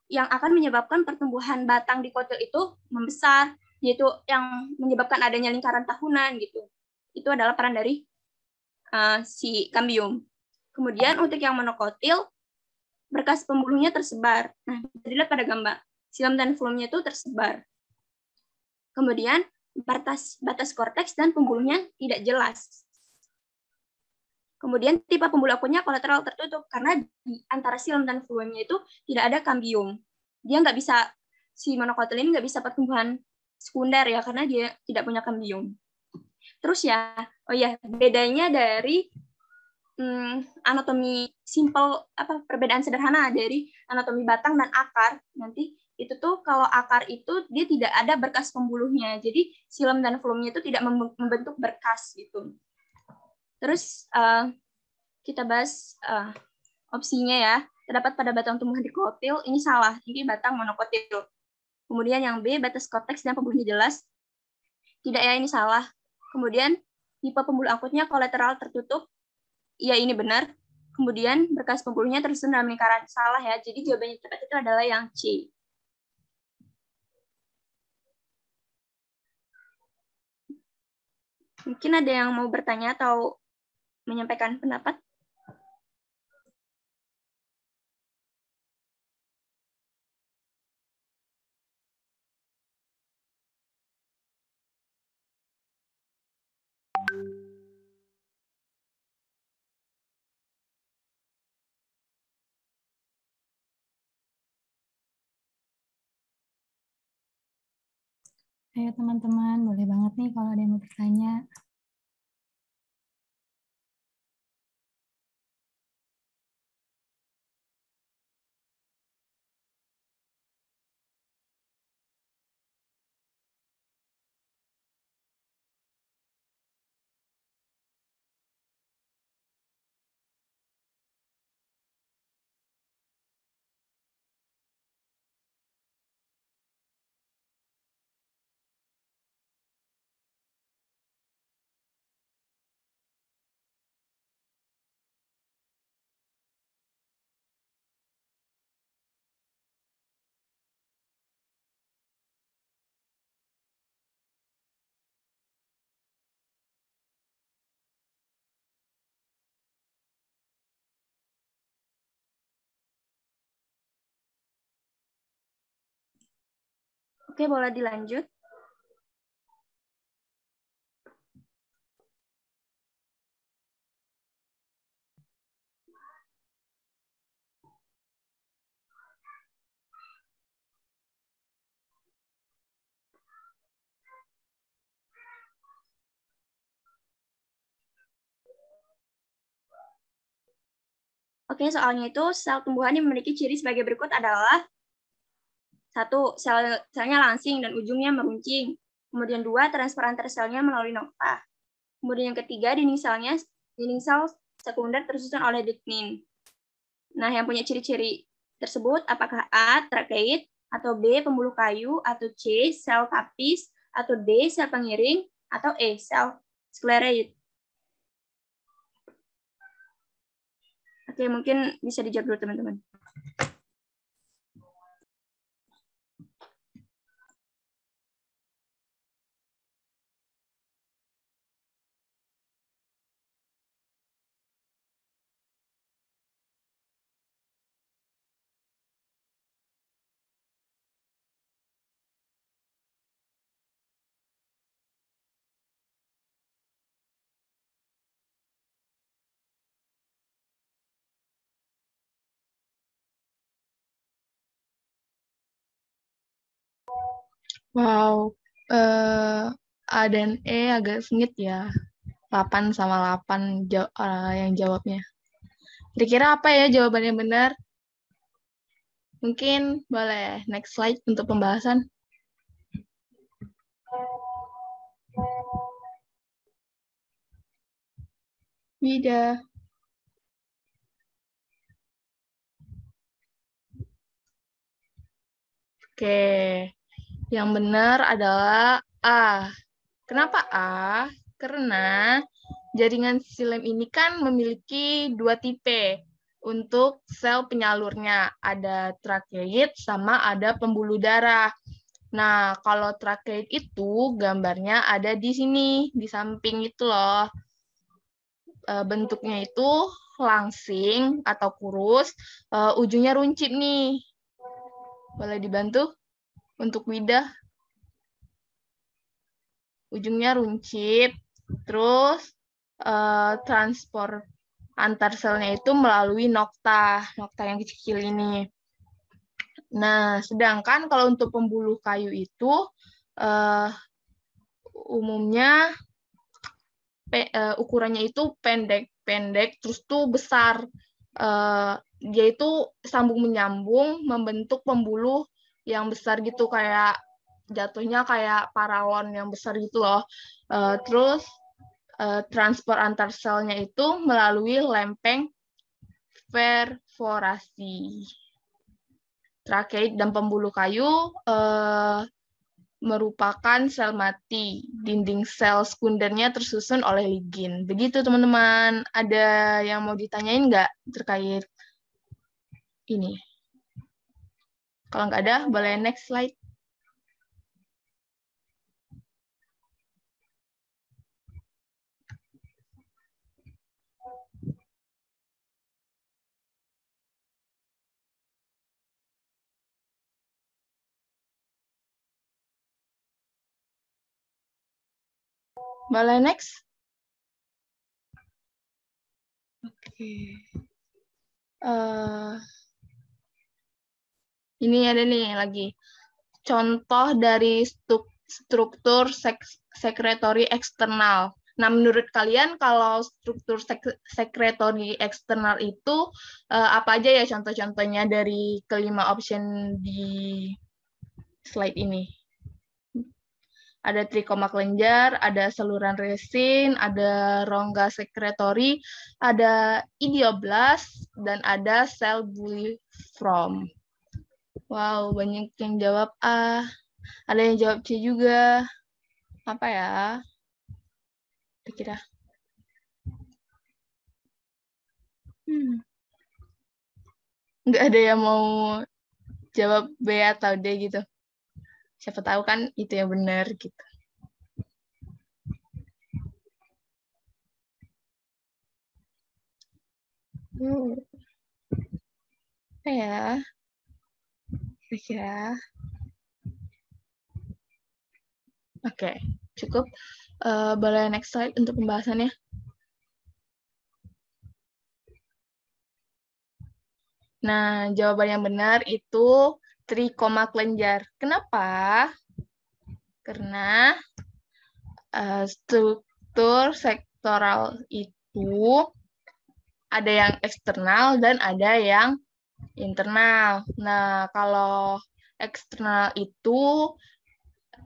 yang akan menyebabkan pertumbuhan batang dikotil itu membesar, yaitu yang menyebabkan adanya lingkaran tahunan gitu. Itu adalah peran dari si kambium. Kemudian untuk yang monokotil, berkas pembuluhnya tersebar. Nah, bisa dilihat pada gambar. Silem dan flumnya itu tersebar. Kemudian batas korteks dan pembuluhnya tidak jelas. Kemudian tipe pembuluh akutnya kolateral tertutup karena di antara silem dan flumnya itu tidak ada kambium. Dia nggak bisa, si monokotil ini nggak bisa pertumbuhan sekunder ya karena dia tidak punya kambium. Terus ya, bedanya dari anatomi simple, perbedaan sederhana dari anatomi batang dan akar. Nanti itu tuh kalau akar itu dia tidak ada berkas pembuluhnya. Jadi silem dan flumnya itu tidak membentuk berkas gitu. Terus kita bahas opsinya ya. Terdapat pada batang tumbuhan dikotil, ini salah. Ini batang monokotil. Kemudian yang B, batas korteks dan pembuluhnya jelas. Tidak ya, ini salah. Kemudian tipe pembuluh angkutnya kolateral tertutup. Iya, ini benar. Kemudian berkas pembuluhnya tersusun dalam lingkaran. Salah ya. Jadi jawabannya tepat itu adalah yang C. Mungkin ada yang mau bertanya atau menyampaikan pendapat? Ayo teman-teman, boleh banget nih kalau ada yang mau bertanya. Oke, boleh dilanjut. Oke, soalnya itu sel tumbuhan yang memiliki ciri sebagai berikut adalah 1. Selnya langsing dan ujungnya meruncing. Kemudian 2. Transfer antar selnya melalui nokta. Kemudian yang ketiga, dinding sel sekunder tersusun oleh lignin. Nah, yang punya ciri-ciri tersebut apakah A. Trakeid, atau B. Pembuluh kayu, atau C. Sel tapis, atau D. Sel pengiring, atau E. Sel skleroid. Oke, mungkin bisa dijawab dulu teman-teman. Wow, A dan E agak sengit ya. 8 sama 8 yang jawabnya. Kira-kira apa ya jawaban yang benar? Mungkin boleh next slide untuk pembahasan. Wida. Oke, yang benar adalah A. Kenapa A? Karena jaringan silem ini kan memiliki 2 tipe untuk sel penyalurnya. Ada trakeid sama ada pembuluh darah. Nah, kalau trakeid itu gambarnya ada di sini, di samping itu loh. Bentuknya itu langsing atau kurus, ujungnya runcit nih. Boleh dibantu untuk Wida? Ujungnya runcit, terus transport antar selnya itu melalui nokta yang kecil ini. Nah, sedangkan kalau untuk pembuluh kayu itu umumnya ukurannya itu pendek, terus tuh besar. Dia itu sambung menyambung membentuk pembuluh yang besar gitu, kayak jatuhnya kayak paralon yang besar gitu loh. Terus transport antar selnya itu melalui lempeng perforasi. Trakeid dan pembuluh kayu merupakan sel mati. Dinding sel sekundernya tersusun oleh ligin. Begitu teman-teman. Ada yang mau ditanyain nggak terkait ini? Kalau nggak ada, boleh next slide. Boleh next? Oke. Ini ada nih lagi. Contoh dari struktur sekretori eksternal. Nah, menurut kalian kalau struktur sekretori eksternal itu apa aja ya contoh-contohnya dari kelima option di slide ini? Ada trikoma kelenjar, ada saluran resin, ada rongga sekretori, ada idioblast, dan ada sel bullifrom. Wow, banyak yang jawab A. Ada yang jawab C juga. Apa ya? Kira-kira. Nggak ada yang mau jawab B atau D gitu. Siapa tahu kan itu yang benar gitu. Ya. Kira-kira. Oke, cukup. Boleh next slide untuk pembahasannya. Nah, jawaban yang benar itu trikoma kelenjar. Kenapa? Karena struktur sektoral itu ada yang eksternal dan ada yang internal. Nah, kalau eksternal itu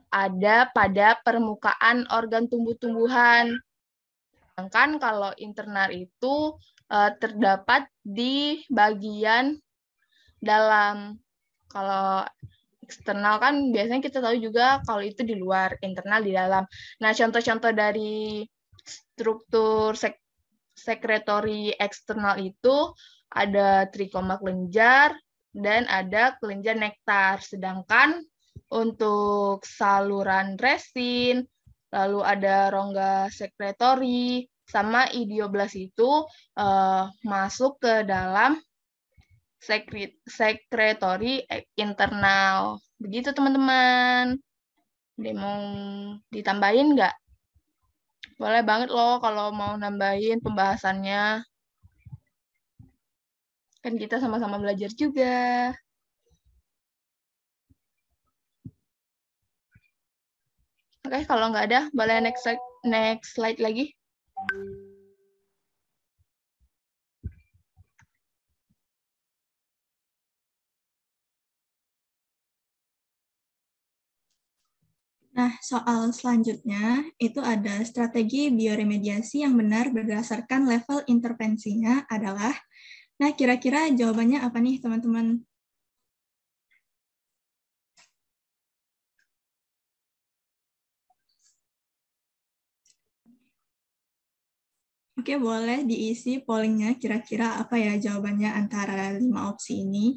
ada pada permukaan organ tumbuh-tumbuhan. Sedangkan kalau internal itu terdapat di bagian dalam. Kalau eksternal kan biasanya kita tahu juga kalau itu di luar, internal di dalam. Nah, contoh-contoh dari struktur sekretori eksternal itu ada trikoma kelenjar dan ada kelenjar nektar. Sedangkan untuk saluran resin, lalu ada rongga sekretori, sama idioblast itu masuk ke dalam sekretori internal. Begitu teman-teman. Ada mau ditambahin nggak? Boleh banget loh kalau mau nambahin pembahasannya. Kan kita sama-sama belajar juga. Oke, kalau nggak ada, boleh next slide lagi. Nah, soal selanjutnya itu ada strategi bioremediasi yang benar berdasarkan level intervensinya adalah, nah kira-kira jawabannya apa nih teman-teman? Oke, boleh diisi pollingnya kira-kira apa ya jawabannya antara 5 opsi ini.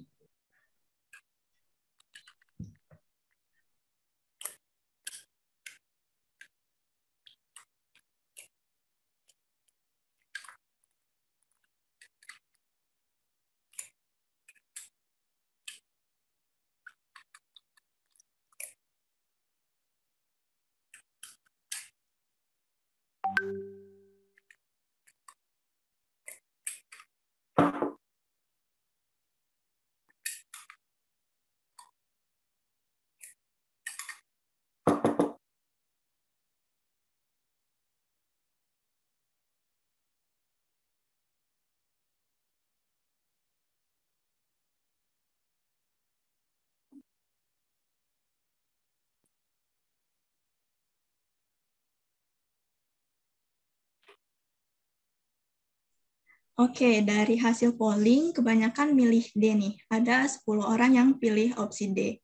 Oke, dari hasil polling, kebanyakan milih D nih. Ada 10 orang yang pilih opsi D.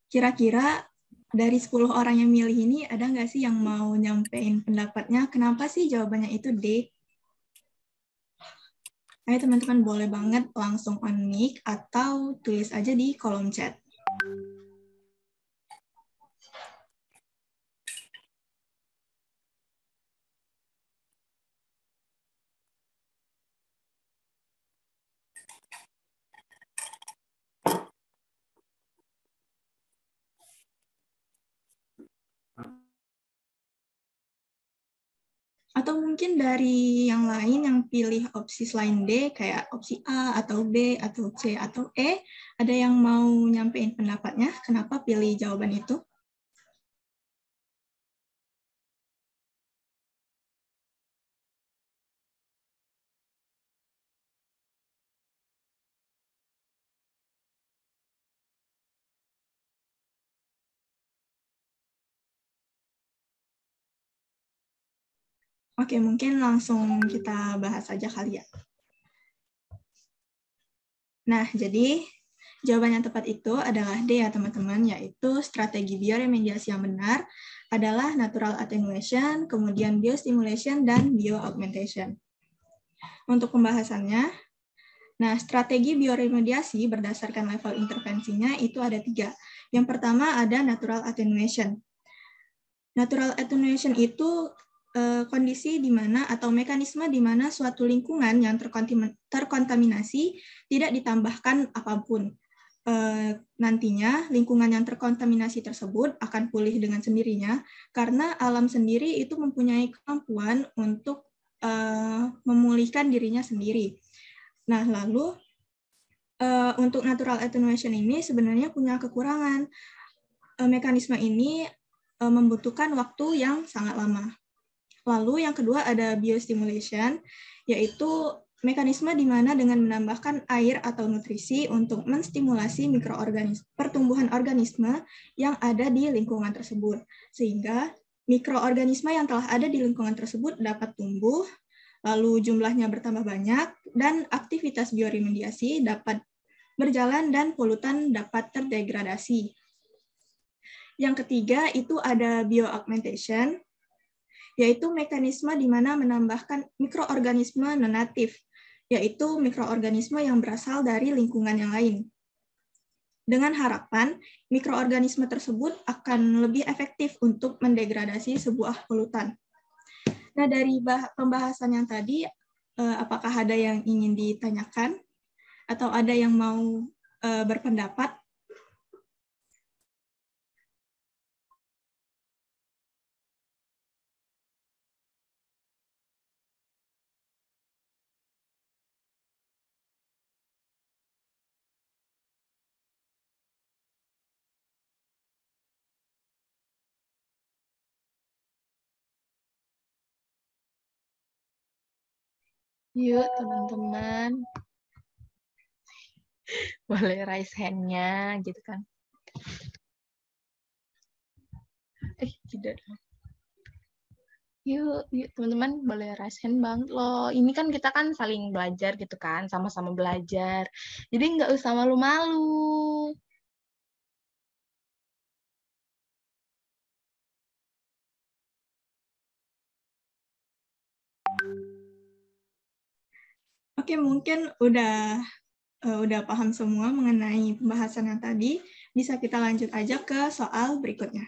Kira-kira dari 10 orang yang milih ini, ada nggak sih yang mau nyampein pendapatnya? Kenapa sih jawabannya itu D? Ayo teman-teman boleh banget langsung on mic atau tulis aja di kolom chat. Atau mungkin dari yang lain yang pilih opsi selain D, kayak opsi A, atau B, atau C, atau E, ada yang mau nyampein pendapatnya? Kenapa pilih jawaban itu? Oke, mungkin langsung kita bahas aja kali ya. Nah, jadi jawaban yang tepat itu adalah D ya teman-teman, yaitu strategi bioremediasi yang benar adalah natural attenuation, kemudian biostimulation, dan bioaugmentation. Untuk pembahasannya, nah strategi bioremediasi berdasarkan level intervensinya itu ada 3. Yang pertama ada natural attenuation. Natural attenuation itu kondisi di mana atau mekanisme di mana suatu lingkungan yang terkontaminasi tidak ditambahkan apapun. Nantinya lingkungan yang terkontaminasi tersebut akan pulih dengan sendirinya karena alam sendiri itu mempunyai kemampuan untuk memulihkan dirinya sendiri. Nah, lalu untuk natural attenuation ini sebenarnya punya kekurangan. Mekanisme ini membutuhkan waktu yang sangat lama. Lalu yang kedua ada biostimulation, yaitu mekanisme di mana dengan menambahkan air atau nutrisi untuk menstimulasi pertumbuhan organisme yang ada di lingkungan tersebut. Sehingga mikroorganisme yang telah ada di lingkungan tersebut dapat tumbuh, lalu jumlahnya bertambah banyak, dan aktivitas bioremediasi dapat berjalan dan polutan dapat terdegradasi. Yang ketiga itu ada bioaugmentation, yaitu mekanisme di mana menambahkan mikroorganisme non-natif, yaitu mikroorganisme yang berasal dari lingkungan yang lain. Dengan harapan, mikroorganisme tersebut akan lebih efektif untuk mendegradasi sebuah polutan. Nah, dari pembahasan yang tadi, apakah ada yang ingin ditanyakan? Atau ada yang mau berpendapat? Yuk, teman-teman. Boleh raise hand-nya, gitu kan. Tidak. Yuk, teman-teman boleh raise hand banget loh. Ini kan kita kan saling belajar gitu kan, sama-sama belajar. Jadi nggak usah malu-malu. Oke, mungkin udah paham semua mengenai pembahasan yang tadi. Bisa kita lanjut aja ke soal berikutnya.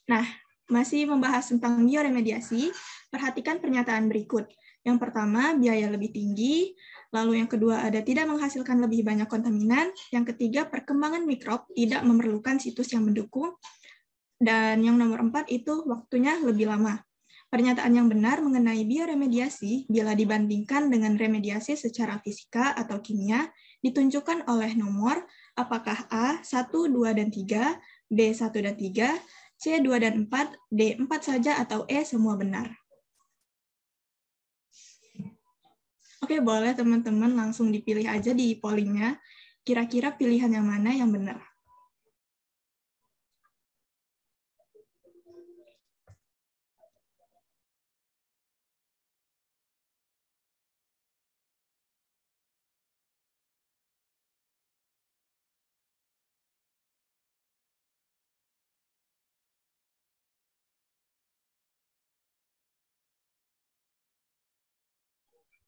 Nah, masih membahas tentang bioremediasi, perhatikan pernyataan berikut. Yang pertama, biaya lebih tinggi. Lalu yang kedua, ada tidak menghasilkan lebih banyak kontaminan. Yang ketiga, perkembangan mikrob tidak memerlukan situs yang mendukung. Dan yang nomor 4 itu waktunya lebih lama. Pernyataan yang benar mengenai bioremediasi bila dibandingkan dengan remediasi secara fisika atau kimia ditunjukkan oleh nomor apakah A, 1, 2, dan 3, B, 1, dan 3, C, 2, dan 4, D, 4 saja, atau E, semua benar. Oke, boleh teman-teman langsung dipilih aja di pollingnya. Kira-kira pilihan yang mana yang benar?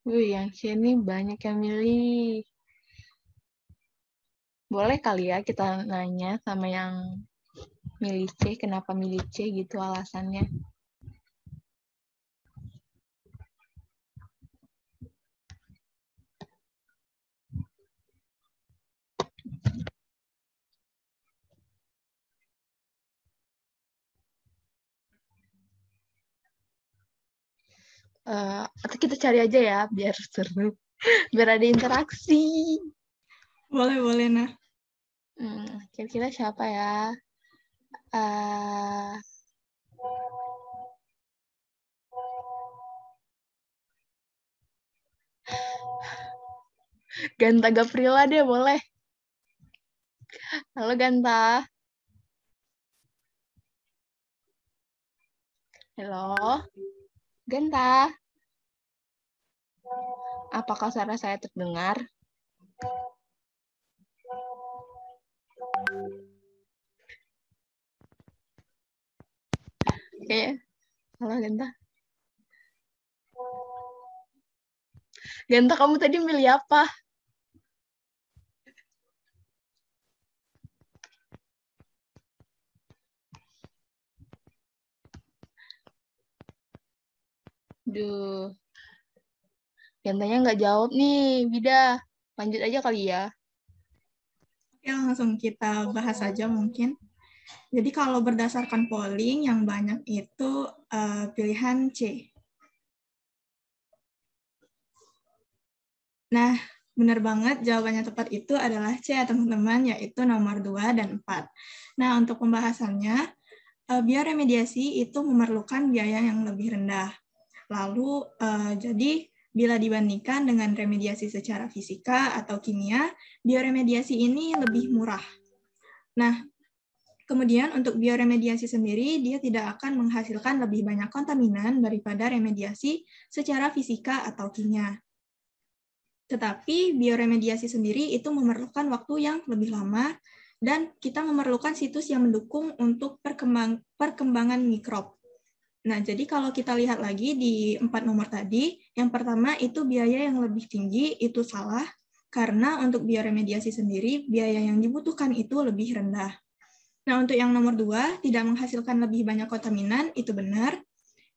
Yang C ini banyak yang milih. Boleh kali ya kita nanya sama yang milih C, kenapa milih C gitu alasannya. Atau kita cari aja ya, biar seru. Biar ada interaksi. Boleh, nah. Kira-kira siapa ya? Ganta Gaprila deh, boleh. Halo, Ganta. Halo, Genta. Apakah suara saya terdengar? Oke, halo Genta. Genta, kamu tadi milih apa? Duh, Gentanya nggak jawab nih, Bida. Lanjut aja kali ya. Oke, langsung kita bahas saja mungkin. Jadi kalau berdasarkan polling yang banyak itu pilihan C. Nah, benar banget jawabannya tepat itu adalah C ya teman-teman, yaitu nomor 2 dan 4. Nah, untuk pembahasannya, bioremediasi itu memerlukan biaya yang lebih rendah. Lalu, jadi bila dibandingkan dengan remediasi secara fisika atau kimia, bioremediasi ini lebih murah. Nah, kemudian untuk bioremediasi sendiri, dia tidak akan menghasilkan lebih banyak kontaminan daripada remediasi secara fisika atau kimia. Tetapi bioremediasi sendiri itu memerlukan waktu yang lebih lama, dan kita memerlukan situs yang mendukung untuk perkembangan mikrob. Nah, jadi kalau kita lihat lagi di 4 nomor tadi, yang pertama itu biaya yang lebih tinggi, itu salah, karena untuk bioremediasi sendiri, biaya yang dibutuhkan itu lebih rendah. Nah, untuk yang nomor 2, tidak menghasilkan lebih banyak kontaminan, itu benar.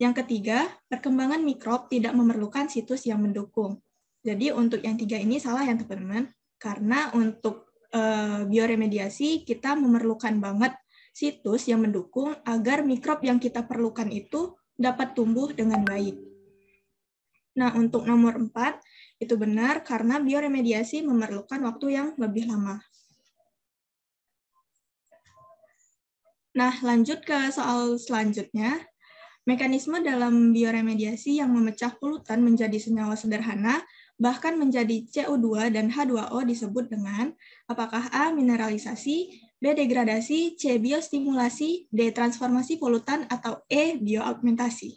Yang ketiga, perkembangan mikrob tidak memerlukan situs yang mendukung. Jadi untuk yang 3 ini salah ya teman-teman, karena untuk bioremediasi kita memerlukan banget situs yang mendukung agar mikrob yang kita perlukan itu dapat tumbuh dengan baik. Nah, untuk nomor 4, itu benar karena bioremediasi memerlukan waktu yang lebih lama. Nah, lanjut ke soal selanjutnya. Mekanisme dalam bioremediasi yang memecah polutan menjadi senyawa sederhana, bahkan menjadi CO2 dan H2O disebut dengan apakah A. mineralisasi, B. degradasi, C. biostimulasi, D. transformasi polutan, atau E. bioaugmentasi.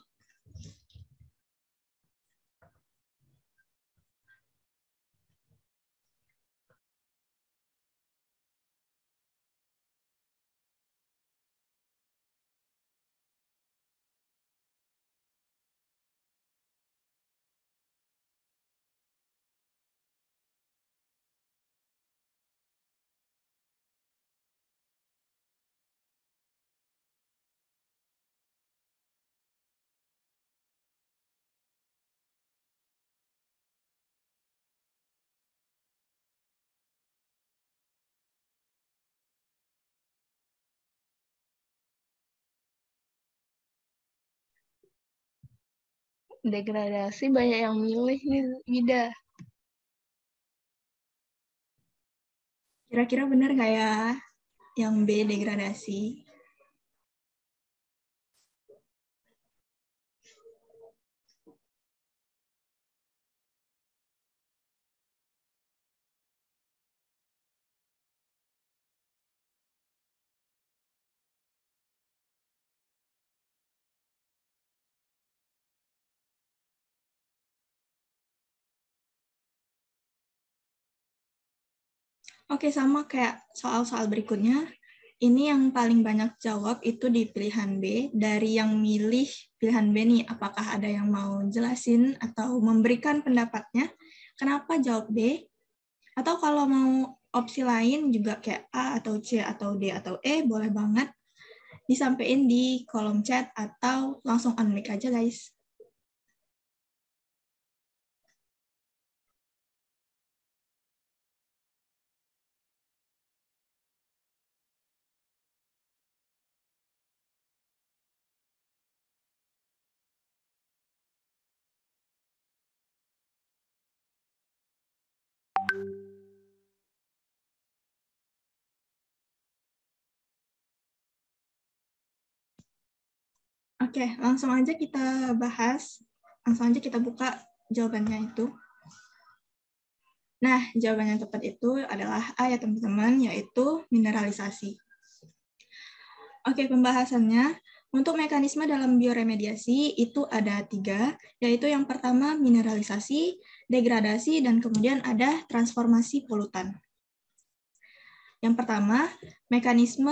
Degradasi banyak yang milih nih, Bida. Kira-kira benar nggak ya yang B. degradasi? Oke, sama kayak soal-soal berikutnya. Ini yang paling banyak jawab itu di pilihan B. Dari yang milih pilihan B nih, apakah ada yang mau jelasin atau memberikan pendapatnya? Kenapa jawab B? Atau kalau mau opsi lain juga kayak A atau C atau D atau E, boleh banget disampaikan di kolom chat atau langsung on mic aja, guys. Oke, langsung aja kita bahas. Langsung aja kita buka jawabannya itu. Nah, jawaban yang tepat itu adalah A ya teman-teman, yaitu mineralisasi. Oke, pembahasannya. Untuk mekanisme dalam bioremediasi itu ada 3, yaitu yang pertama mineralisasi, degradasi, dan kemudian ada transformasi polutan. Yang pertama, mekanisme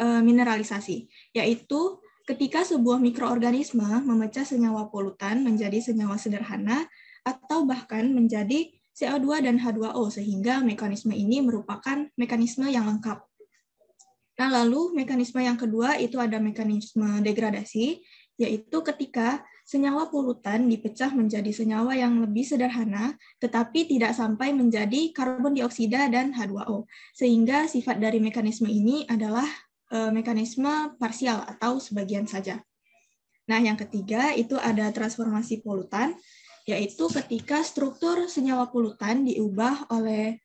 mineralisasi, yaitu ketika sebuah mikroorganisme memecah senyawa polutan menjadi senyawa sederhana atau bahkan menjadi CO2 dan H2O, sehingga mekanisme ini merupakan mekanisme yang lengkap. Nah, lalu mekanisme yang kedua itu ada mekanisme degradasi, yaitu ketika senyawa polutan dipecah menjadi senyawa yang lebih sederhana, tetapi tidak sampai menjadi karbon dioksida dan H2O. Sehingga sifat dari mekanisme ini adalah mekanisme parsial atau sebagian saja. Nah, yang ketiga itu ada transformasi polutan, yaitu ketika struktur senyawa polutan diubah oleh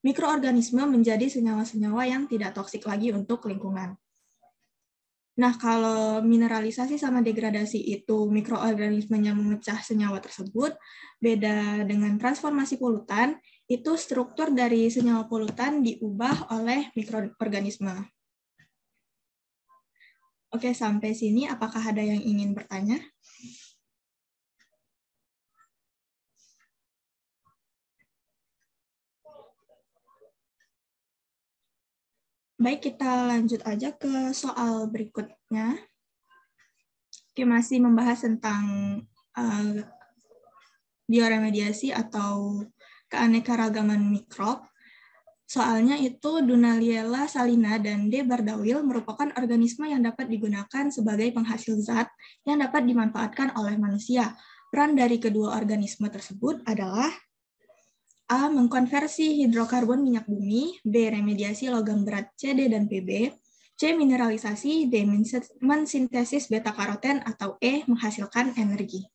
mikroorganisme menjadi senyawa-senyawa yang tidak toksik lagi untuk lingkungan. Nah, kalau mineralisasi sama degradasi itu mikroorganismenya memecah senyawa tersebut, beda dengan transformasi polutan, itu struktur dari senyawa polutan diubah oleh mikroorganisme. Oke, sampai sini apakah ada yang ingin bertanya? Baik, kita lanjut aja ke soal berikutnya. Oke, masih membahas tentang bioremediasi atau keanekaragaman mikrob. Soalnya itu Dunaliella salina dan D. bardawil merupakan organisme yang dapat digunakan sebagai penghasil zat yang dapat dimanfaatkan oleh manusia. Peran dari kedua organisme tersebut adalah A. Mengkonversi hidrokarbon minyak bumi, B. Remediasi logam berat CD dan PB, C. Mineralisasi, D. Mensintesis beta-karoten, atau E. Menghasilkan energi.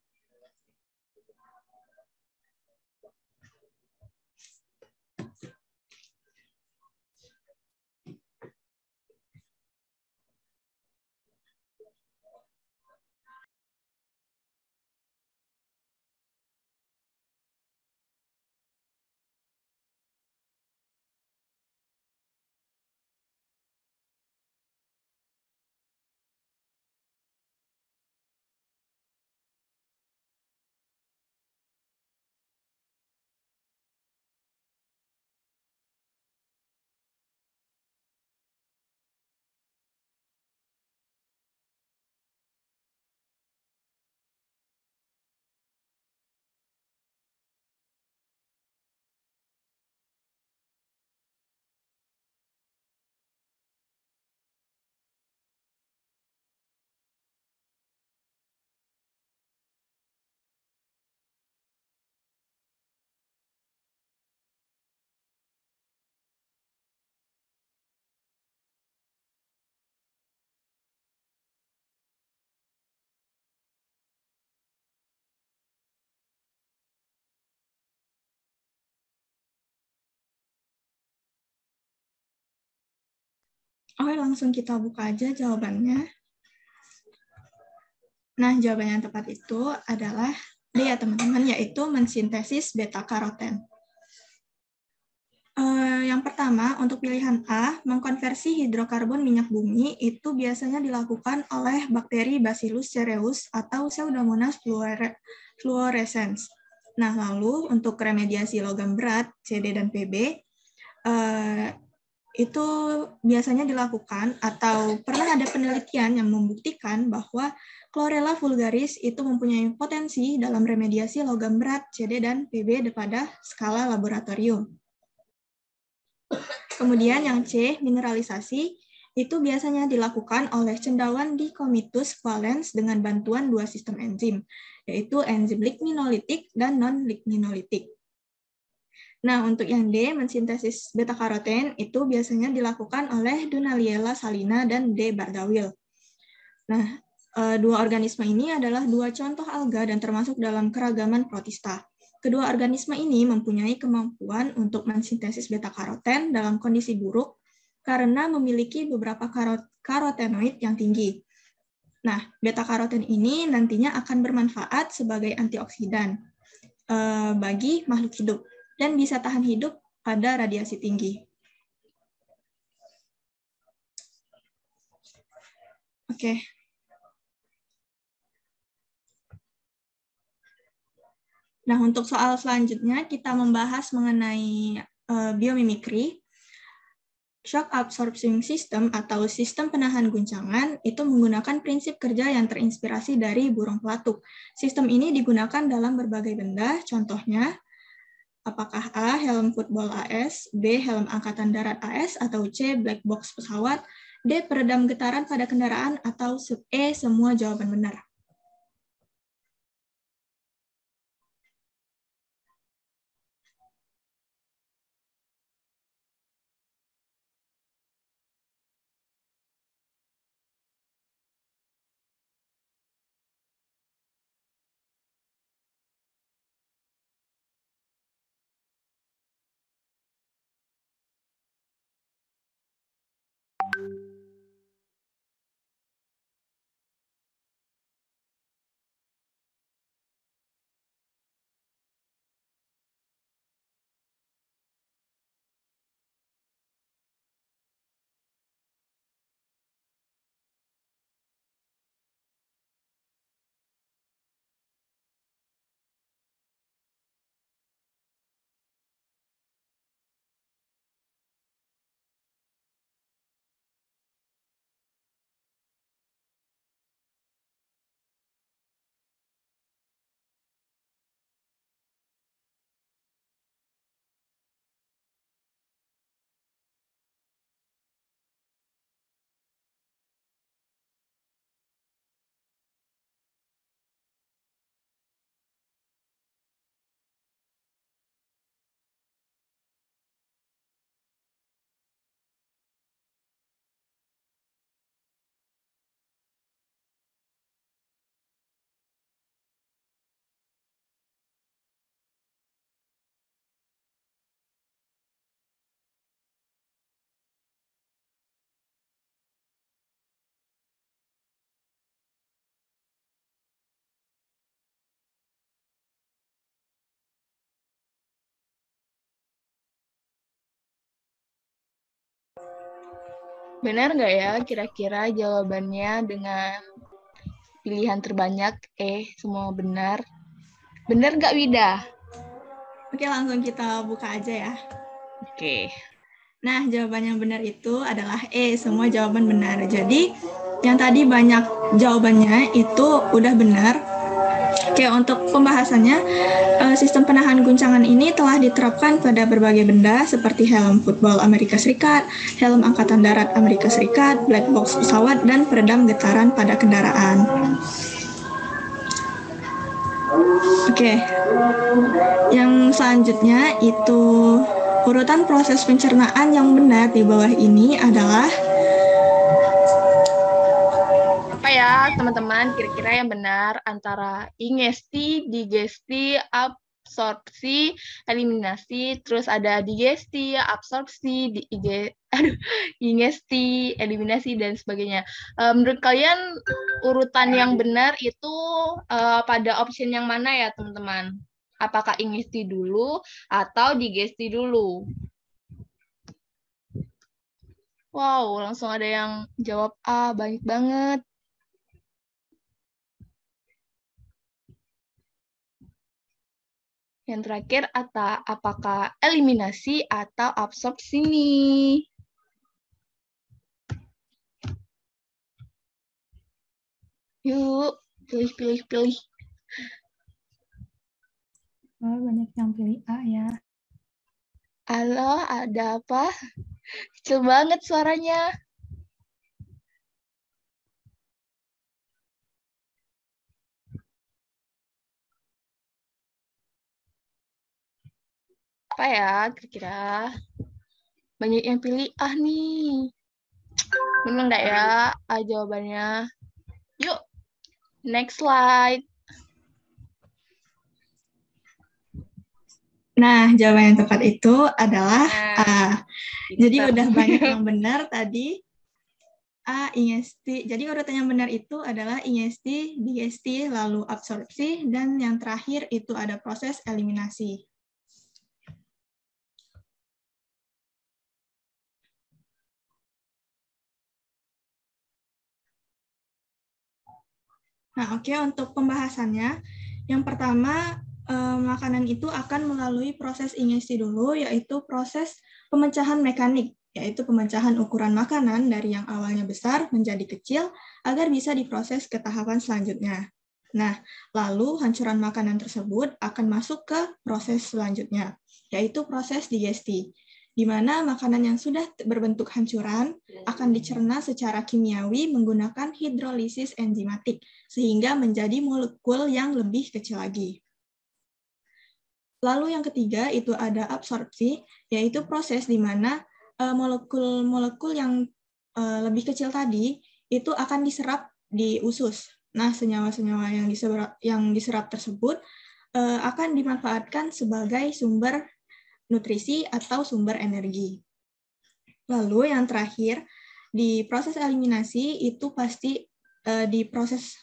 Oke, langsung kita buka aja jawabannya. Nah, jawaban yang tepat itu adalah D ya teman-teman, yaitu mensintesis beta-karoten. Yang pertama, untuk pilihan A, mengkonversi hidrokarbon minyak bumi itu biasanya dilakukan oleh bakteri Bacillus cereus atau Pseudomonas fluorescens. Nah, lalu untuk remediasi logam berat CD dan PB, itu biasanya dilakukan atau pernah ada penelitian yang membuktikan bahwa Chlorella vulgaris itu mempunyai potensi dalam remediasi logam berat CD dan PB pada skala laboratorium. Kemudian yang C, mineralisasi, itu biasanya dilakukan oleh cendawan Dicomitus valens dengan bantuan dua sistem enzim, yaitu enzim ligninolytik dan non-ligninolytik. Nah, untuk yang D, mensintesis beta-karoten, itu biasanya dilakukan oleh Dunaliella salina dan D. bardawil. Nah, dua organisme ini adalah dua contoh alga dan termasuk dalam keragaman protista. Kedua organisme ini mempunyai kemampuan untuk mensintesis beta-karoten dalam kondisi buruk karena memiliki beberapa karotenoid yang tinggi. Nah, beta-karoten ini nantinya akan bermanfaat sebagai antioksidan bagi makhluk hidup dan bisa tahan hidup pada radiasi tinggi. Oke. Nah, untuk soal selanjutnya kita membahas mengenai biomimikri. Shock absorbing system atau sistem penahan guncangan itu menggunakan prinsip kerja yang terinspirasi dari burung pelatuk. Sistem ini digunakan dalam berbagai benda, contohnya apakah A. helm football AS, B. helm angkatan darat AS, atau C. black box pesawat, D. peredam getaran pada kendaraan, atau E. semua jawaban benar. Benar nggak ya kira-kira jawabannya dengan pilihan terbanyak semua benar? Benar nggak, Wida? Oke, langsung kita buka aja ya. Oke. Nah, jawaban yang benar itu adalah E, semua jawaban benar. Jadi, yang tadi banyak jawabannya itu udah benar. Oke, untuk pembahasannya, sistem penahan guncangan ini telah diterapkan pada berbagai benda seperti helm football Amerika Serikat, helm Angkatan Darat Amerika Serikat, black box pesawat, dan peredam getaran pada kendaraan. Oke, yang selanjutnya itu urutan proses pencernaan yang benar di bawah ini adalah apa ya teman-teman, kira-kira yang benar antara ingesti, digesti, absorpsi, eliminasi, terus ada digesti, absorpsi, ingesti, eliminasi, dan sebagainya. Menurut kalian urutan yang benar itu pada option yang mana ya teman-teman? Apakah ingesti dulu atau digesti dulu? Wow, langsung ada yang jawab A, banyak banget. Yang terakhir, apakah eliminasi atau absorpsi nih? Yuk, pilih. Oh, banyak yang pilih A ya. Halo, ada apa? Kecil banget suaranya. Apa ya kira-kira? Banyak yang pilih A nih. Bener nggak ya A jawabannya? Yuk, next slide. Nah, jawaban yang tepat itu adalah A. Jadi udah banyak yang benar tadi. A, ingesti. Jadi urutan yang benar itu adalah ingesti, digesti, lalu absorpsi, dan yang terakhir itu ada proses eliminasi. Nah, oke, untuk pembahasannya, yang pertama makanan itu akan melalui proses ingesti dulu, yaitu proses pemecahan mekanik, yaitu pemecahan ukuran makanan dari yang awalnya besar menjadi kecil agar bisa diproses ke tahapan selanjutnya. Nah, lalu hancuran makanan tersebut akan masuk ke proses selanjutnya, yaitu proses digesti, di mana makanan yang sudah berbentuk hancuran akan dicerna secara kimiawi menggunakan hidrolisis enzimatik, sehingga menjadi molekul yang lebih kecil lagi. Lalu yang ketiga itu ada absorpsi, yaitu proses di mana molekul-molekul yang lebih kecil tadi itu akan diserap di usus. Nah, senyawa-senyawa yang diserap tersebut akan dimanfaatkan sebagai sumber nutrisi atau sumber energi. Lalu yang terakhir, di proses eliminasi itu pasti di proses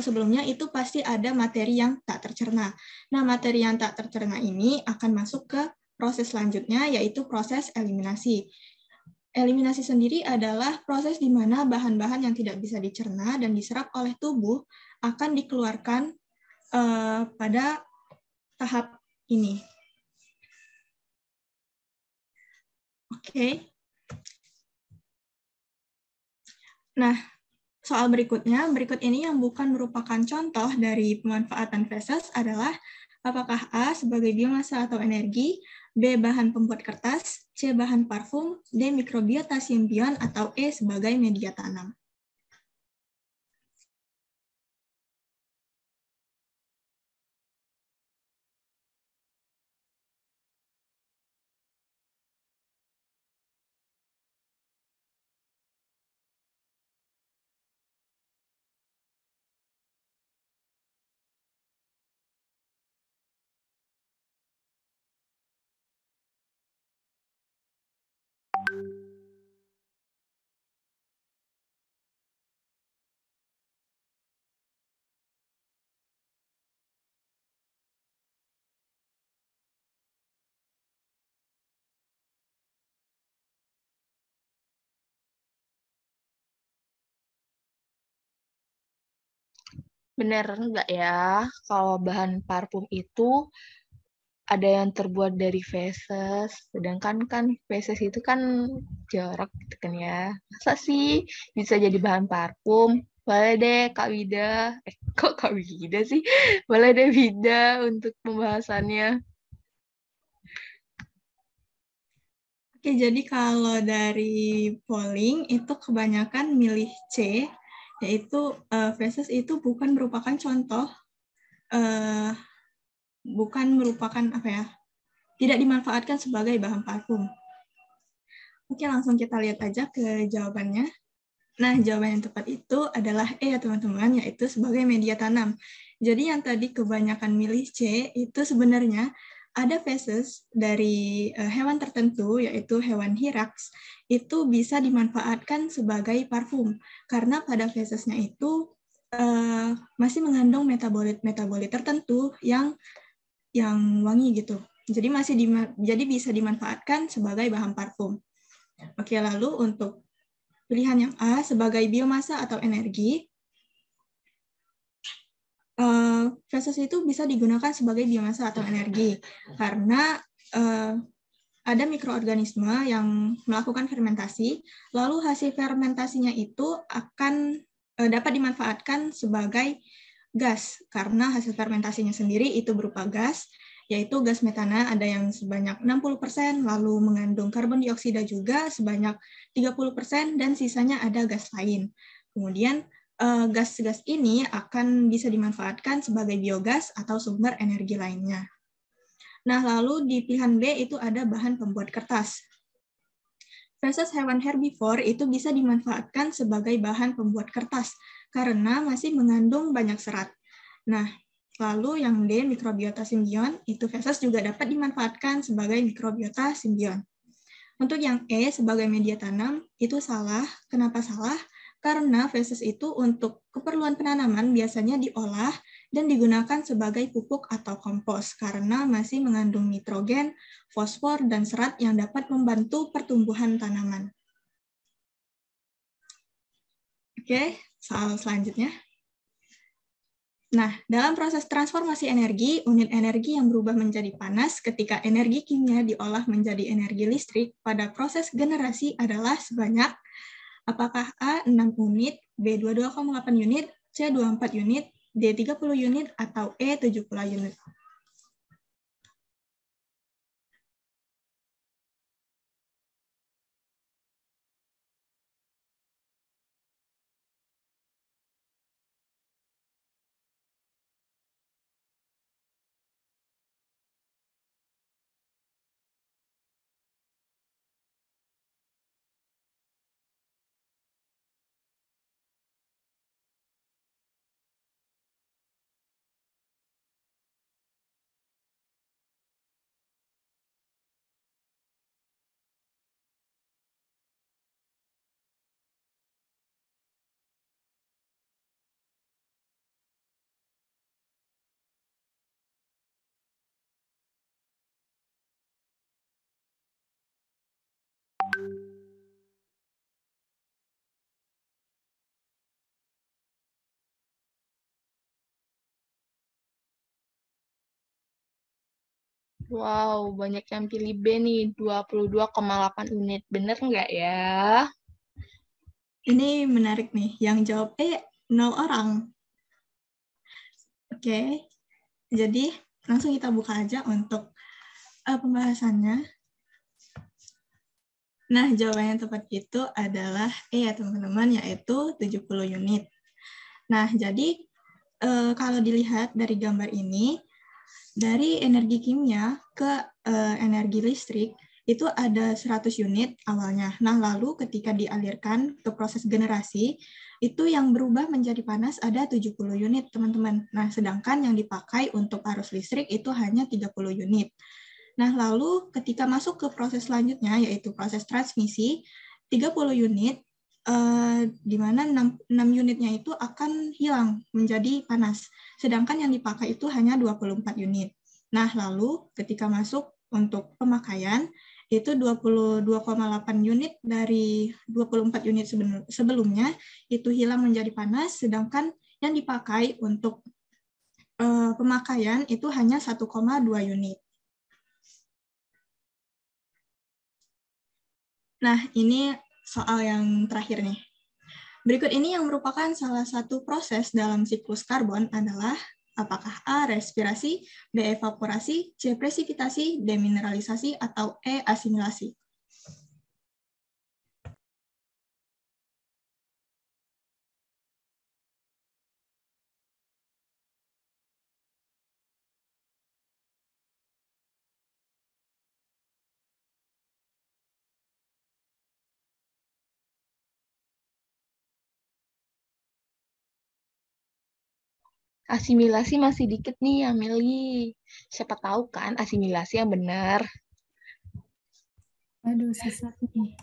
sebelumnya itu pasti ada materi yang tak tercerna. Nah, materi yang tak tercerna ini akan masuk ke proses selanjutnya, yaitu proses eliminasi. Eliminasi sendiri adalah proses di mana bahan-bahan yang tidak bisa dicerna dan diserap oleh tubuh akan dikeluarkan pada tahap ini. Oke. Nah, soal berikut ini yang bukan merupakan contoh dari pemanfaatan feses adalah apakah A sebagai biomasa atau energi, B bahan pembuat kertas, C bahan parfum, D mikrobiota simbion, atau E sebagai media tanam. Bener nggak ya, kalau bahan parfum itu ada yang terbuat dari feses, sedangkan kan feses itu kan jorok gitu kan ya. Masa sih bisa jadi bahan parfum? Boleh deh Kak Wida, kok Kak Wida sih? Boleh deh Wida untuk pembahasannya. Oke, jadi kalau dari polling itu kebanyakan milih C, yaitu feses itu bukan merupakan contoh, bukan merupakan tidak dimanfaatkan sebagai bahan parfum. Oke, langsung kita lihat aja ke jawabannya. Nah, jawaban yang tepat itu adalah E ya teman-teman, yaitu sebagai media tanam. Jadi yang tadi kebanyakan milih C itu sebenarnya ada feses dari hewan tertentu, yaitu hewan Hyrax, itu bisa dimanfaatkan sebagai parfum. Karena pada fesesnya itu masih mengandung metabolit tertentu yang wangi gitu. Jadi bisa dimanfaatkan sebagai bahan parfum. Oke, lalu untuk pilihan yang A sebagai biomasa atau energi, feses itu bisa digunakan sebagai biomasa atau energi karena ada mikroorganisme yang melakukan fermentasi, lalu hasil fermentasinya itu akan dapat dimanfaatkan sebagai gas karena hasil fermentasinya sendiri itu berupa gas, yaitu gas metana ada yang sebanyak 60%, lalu mengandung karbon dioksida juga sebanyak 30%, dan sisanya ada gas lain. Kemudian gas-gas ini akan bisa dimanfaatkan sebagai biogas atau sumber energi lainnya. Nah, lalu di pilihan B itu ada bahan pembuat kertas. Feses hewan herbivore itu bisa dimanfaatkan sebagai bahan pembuat kertas karena masih mengandung banyak serat. Nah, lalu yang D, mikrobiota simbion, itu feses juga dapat dimanfaatkan sebagai mikrobiota simbion. Untuk yang E sebagai media tanam, itu salah. Kenapa salah? Karena feses itu untuk keperluan penanaman biasanya diolah dan digunakan sebagai pupuk atau kompos karena masih mengandung nitrogen, fosfor, dan serat yang dapat membantu pertumbuhan tanaman. Oke, soal selanjutnya. Nah, dalam proses transformasi energi, unit energi yang berubah menjadi panas ketika energi kimia diolah menjadi energi listrik pada proses generasi adalah sebanyak apakah A 6 unit, B 22,8 unit, C 24 unit, D 30 unit, atau E 70 unit. Wow, banyak yang pilih B nih, 22,8 unit. Bener nggak ya? Ini menarik nih, yang jawab E 0 orang. Oke, jadi langsung kita buka aja untuk pembahasannya. Nah, jawaban yang tepat itu adalah E ya teman-teman, yaitu 70 unit. Nah, jadi kalau dilihat dari gambar ini, dari energi kimia ke energi listrik, itu ada 100 unit awalnya. Nah, lalu ketika dialirkan ke proses generasi, itu yang berubah menjadi panas ada 70 unit, teman-teman. Nah, sedangkan yang dipakai untuk arus listrik itu hanya 30 unit. Nah, lalu ketika masuk ke proses selanjutnya, yaitu proses transmisi, 30 unit, di mana 6 unitnya itu akan hilang menjadi panas. Sedangkan yang dipakai itu hanya 24 unit. Nah, lalu ketika masuk untuk pemakaian, itu 22,8 unit dari 24 unit sebelumnya itu hilang menjadi panas, sedangkan yang dipakai untuk pemakaian itu hanya 1,2 unit. Nah, ini soal yang terakhir nih. Berikut ini yang merupakan salah satu proses dalam siklus karbon adalah apakah A. respirasi, B. evaporasi, C. presipitasi, D. mineralisasi, atau E. asimilasi. Asimilasi masih dikit nih yang milih. Siapa tahu kan asimilasi yang benar. Aduh, susah nih.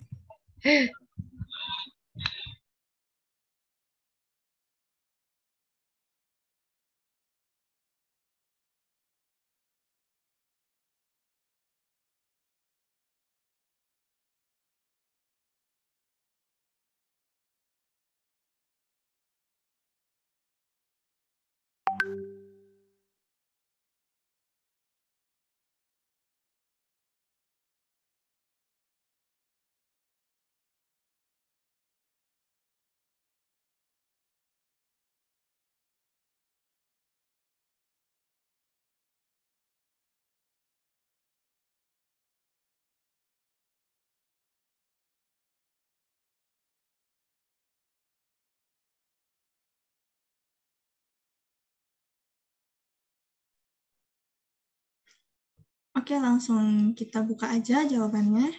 Oke, langsung kita buka aja jawabannya.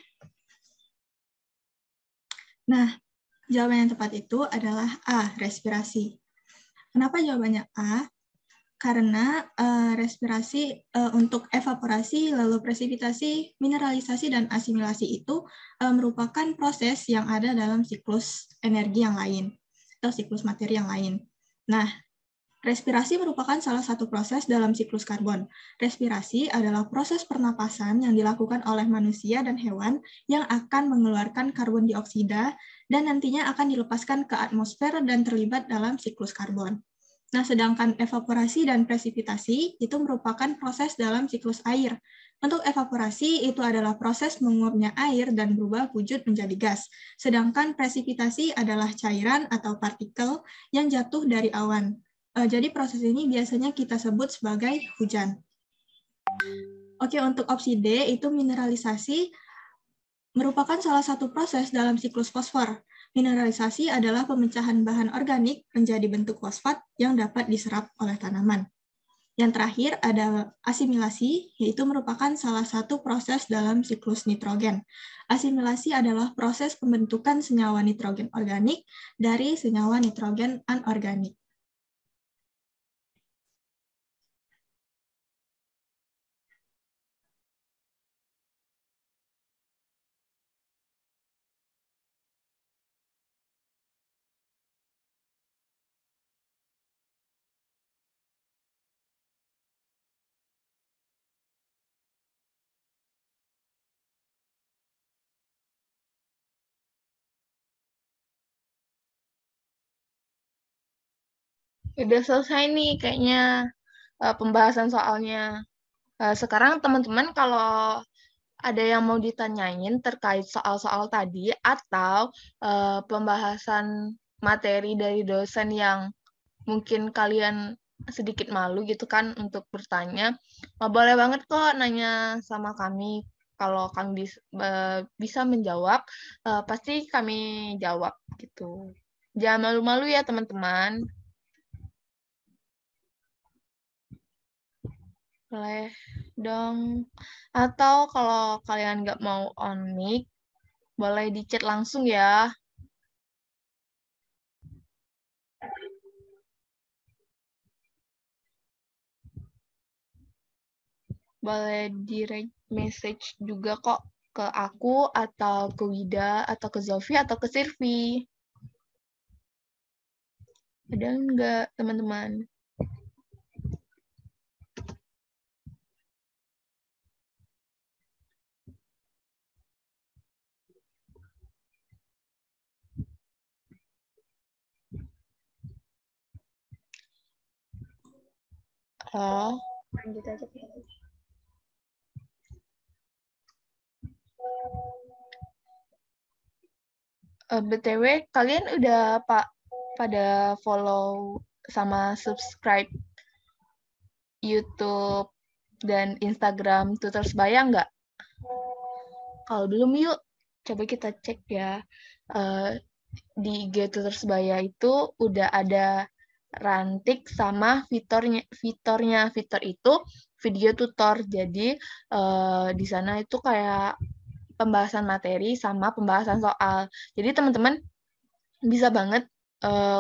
Nah, jawaban yang tepat itu adalah A. respirasi. Kenapa jawabannya A? Karena respirasi untuk evaporasi, lalu presipitasi, mineralisasi, dan asimilasi itu merupakan proses yang ada dalam siklus energi yang lain atau siklus materi yang lain. Nah, respirasi merupakan salah satu proses dalam siklus karbon. Respirasi adalah proses pernapasan yang dilakukan oleh manusia dan hewan yang akan mengeluarkan karbon dioksida dan nantinya akan dilepaskan ke atmosfer dan terlibat dalam siklus karbon. Nah, sedangkan evaporasi dan presipitasi itu merupakan proses dalam siklus air. Untuk evaporasi itu adalah proses menguapnya air dan berubah wujud menjadi gas. Sedangkan presipitasi adalah cairan atau partikel yang jatuh dari awan. Jadi proses ini biasanya kita sebut sebagai hujan. Oke, untuk opsi D itu mineralisasi merupakan salah satu proses dalam siklus fosfor. Mineralisasi adalah pemecahan bahan organik menjadi bentuk fosfat yang dapat diserap oleh tanaman. Yang terakhir ada asimilasi, yaitu merupakan salah satu proses dalam siklus nitrogen. Asimilasi adalah proses pembentukan senyawa nitrogen organik dari senyawa nitrogen anorganik. Udah selesai nih kayaknya pembahasan soalnya. Sekarang teman-teman kalau ada yang mau ditanyain terkait soal-soal tadi atau pembahasan materi dari dosen yang mungkin kalian sedikit malu gitu kan untuk bertanya, boleh banget kok nanya sama kami. Kalau kami bisa menjawab, pasti kami jawab gitu. Jangan malu-malu ya teman-teman. Boleh dong. Atau kalau kalian nggak mau on mic, boleh di chat langsung ya. Boleh direct message juga kok ke aku atau ke Wida atau ke Zofi atau ke Sirvi. Ada nggak teman-teman? Oh, Lanjut aja. BTW, kalian udah pada follow sama subscribe YouTube dan Instagram Tutors Sebaya nggak? Kalau belum, yuk coba kita cek ya. Di IG Tutors Sebaya itu udah ada Rantik sama fiturnya. Fitur itu video tutor. Jadi di sana itu kayak pembahasan materi sama pembahasan soal. Jadi teman-teman bisa banget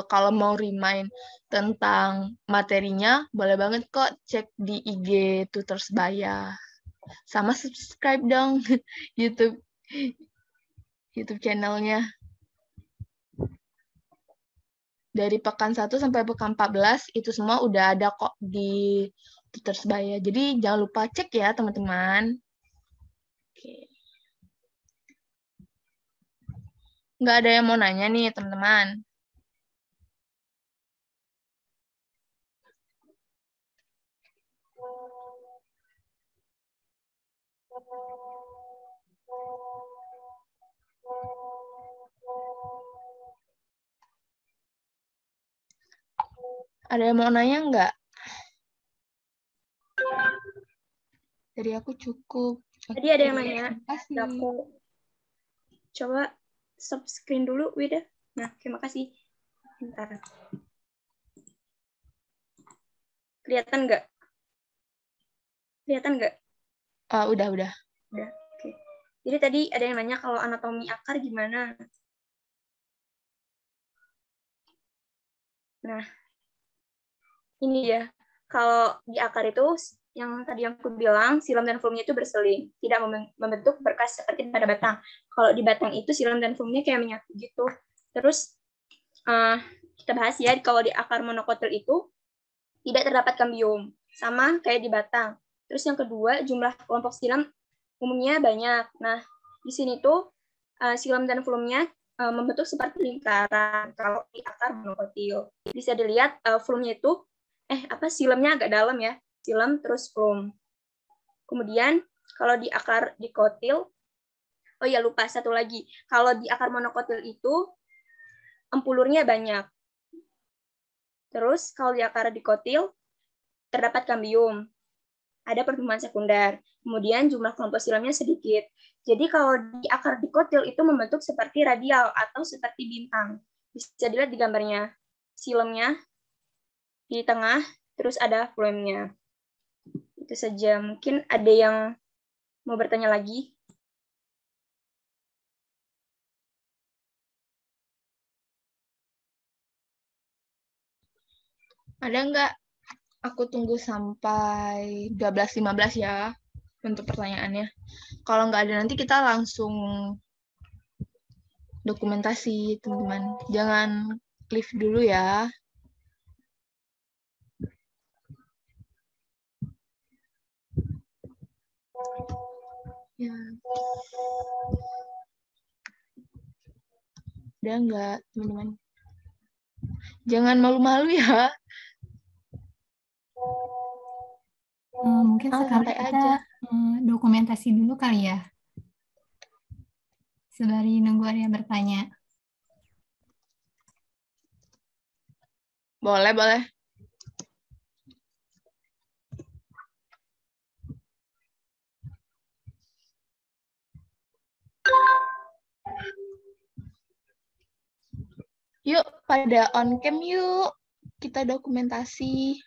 kalau mau remind tentang materinya, boleh banget kok cek di IG Tutors Sebaya. Sama subscribe dong YouTube channelnya. Dari pekan 1 sampai pekan 14 itu semua udah ada kok di Tutors Sebaya. Jadi jangan lupa cek ya teman-teman. Oke. Nggak ada yang mau nanya nih teman-teman. Ada yang mau nanya nggak? Dari aku cukup. Tadi ada yang nanya. Terima kasih. Aku coba stop screen dulu, Wida. Nah, terima kasih. Bentar. Kelihatan nggak? Kelihatan nggak? Udah. Udah. Oke. Jadi tadi ada yang nanya kalau anatomi akar gimana? Nah, ini ya. Kalau di akar itu, yang tadi yang aku bilang, silom dan fulmnya itu berseling. Tidak membentuk berkas seperti pada batang. Kalau di batang itu, silom dan fulmnya kayak menyatu gitu. Terus, kita bahas ya, kalau di akar monokotil itu, tidak terdapat kambium. Sama kayak di batang. Terus yang kedua, jumlah kelompok silom umumnya banyak. Nah, di sini tuh silom dan fulmnya membentuk seperti lingkaran kalau di akar monokotil. Bisa dilihat filmnya itu, silemnya agak dalam ya, silem terus film. Kemudian kalau di akar dikotil, oh ya lupa satu lagi, kalau di akar monokotil itu empulurnya banyak. Terus kalau di akar dikotil terdapat kambium, ada pertumbuhan sekunder. Kemudian jumlah kelompok silamnya sedikit. Jadi kalau di akar dikotil itu membentuk seperti radial atau seperti bintang. Bisa dilihat di gambarnya. Silamnya di tengah, terus ada fluemnya. Itu saja. Mungkin ada yang mau bertanya lagi? Ada nggak? Aku tunggu sampai 12.15 ya untuk pertanyaannya. Kalau nggak ada nanti kita langsung dokumentasi, teman-teman. Jangan leave dulu ya. Ya. Udah nggak, teman-teman? Jangan malu-malu ya. Mungkin sekali santai kita aja. Dokumentasi dulu kali ya. Sembari nunggu ada yang bertanya. Boleh, boleh. Yuk, pada on cam yuk. Kita dokumentasi.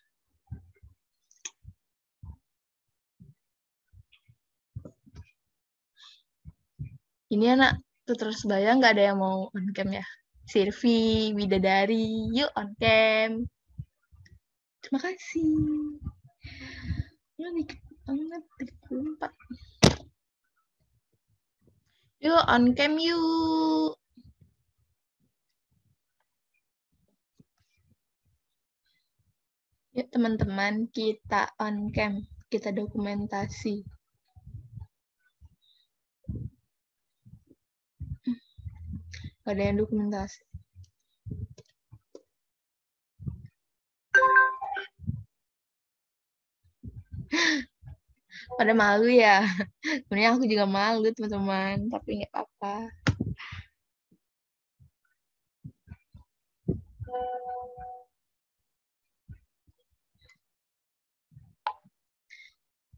Ini anak tutor sebaya nggak ada yang mau on cam ya? Sirvi, Bidadari, yuk on cam. Terima kasih. Ya, dikit banget, 34. Yuk on cam yuk. Yuk teman-teman, kita on cam, kita dokumentasi. Gak ada yang dokumentasi. Pada malu ya. Sebenarnya aku juga malu teman-teman, tapi nggak apa-apa.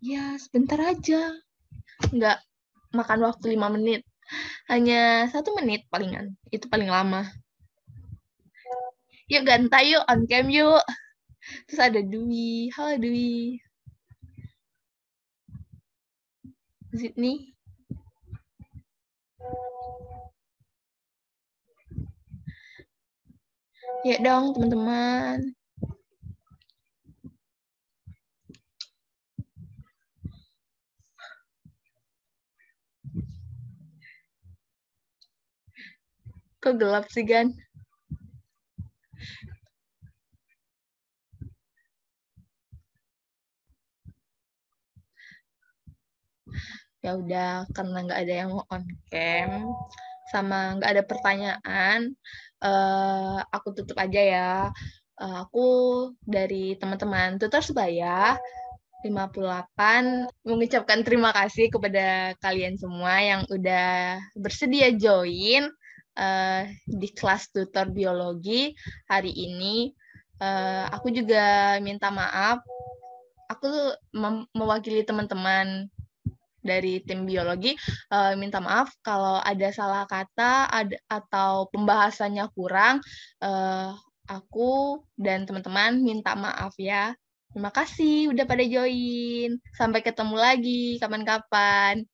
Ya, sebentar aja. Nggak makan waktu 5 menit. Hanya 1 menit palingan. Itu paling lama. Yuk Ganta yuk, on cam yuk. Terus ada Dwi. Halo Dwi. Sydney. Yuk dong teman-teman. Kok gelap sih, Gan? Ya udah, karena nggak ada yang mau on cam, sama nggak ada pertanyaan, aku tutup aja ya. Aku dari teman-teman tutor sebaya 58 mengucapkan terima kasih kepada kalian semua yang udah bersedia join di kelas tutor biologi hari ini. Aku juga minta maaf, aku mewakili teman-teman dari tim biologi, minta maaf kalau ada salah kata atau pembahasannya kurang. Aku dan teman-teman minta maaf ya. Terima kasih udah pada join. Sampai ketemu lagi kapan-kapan.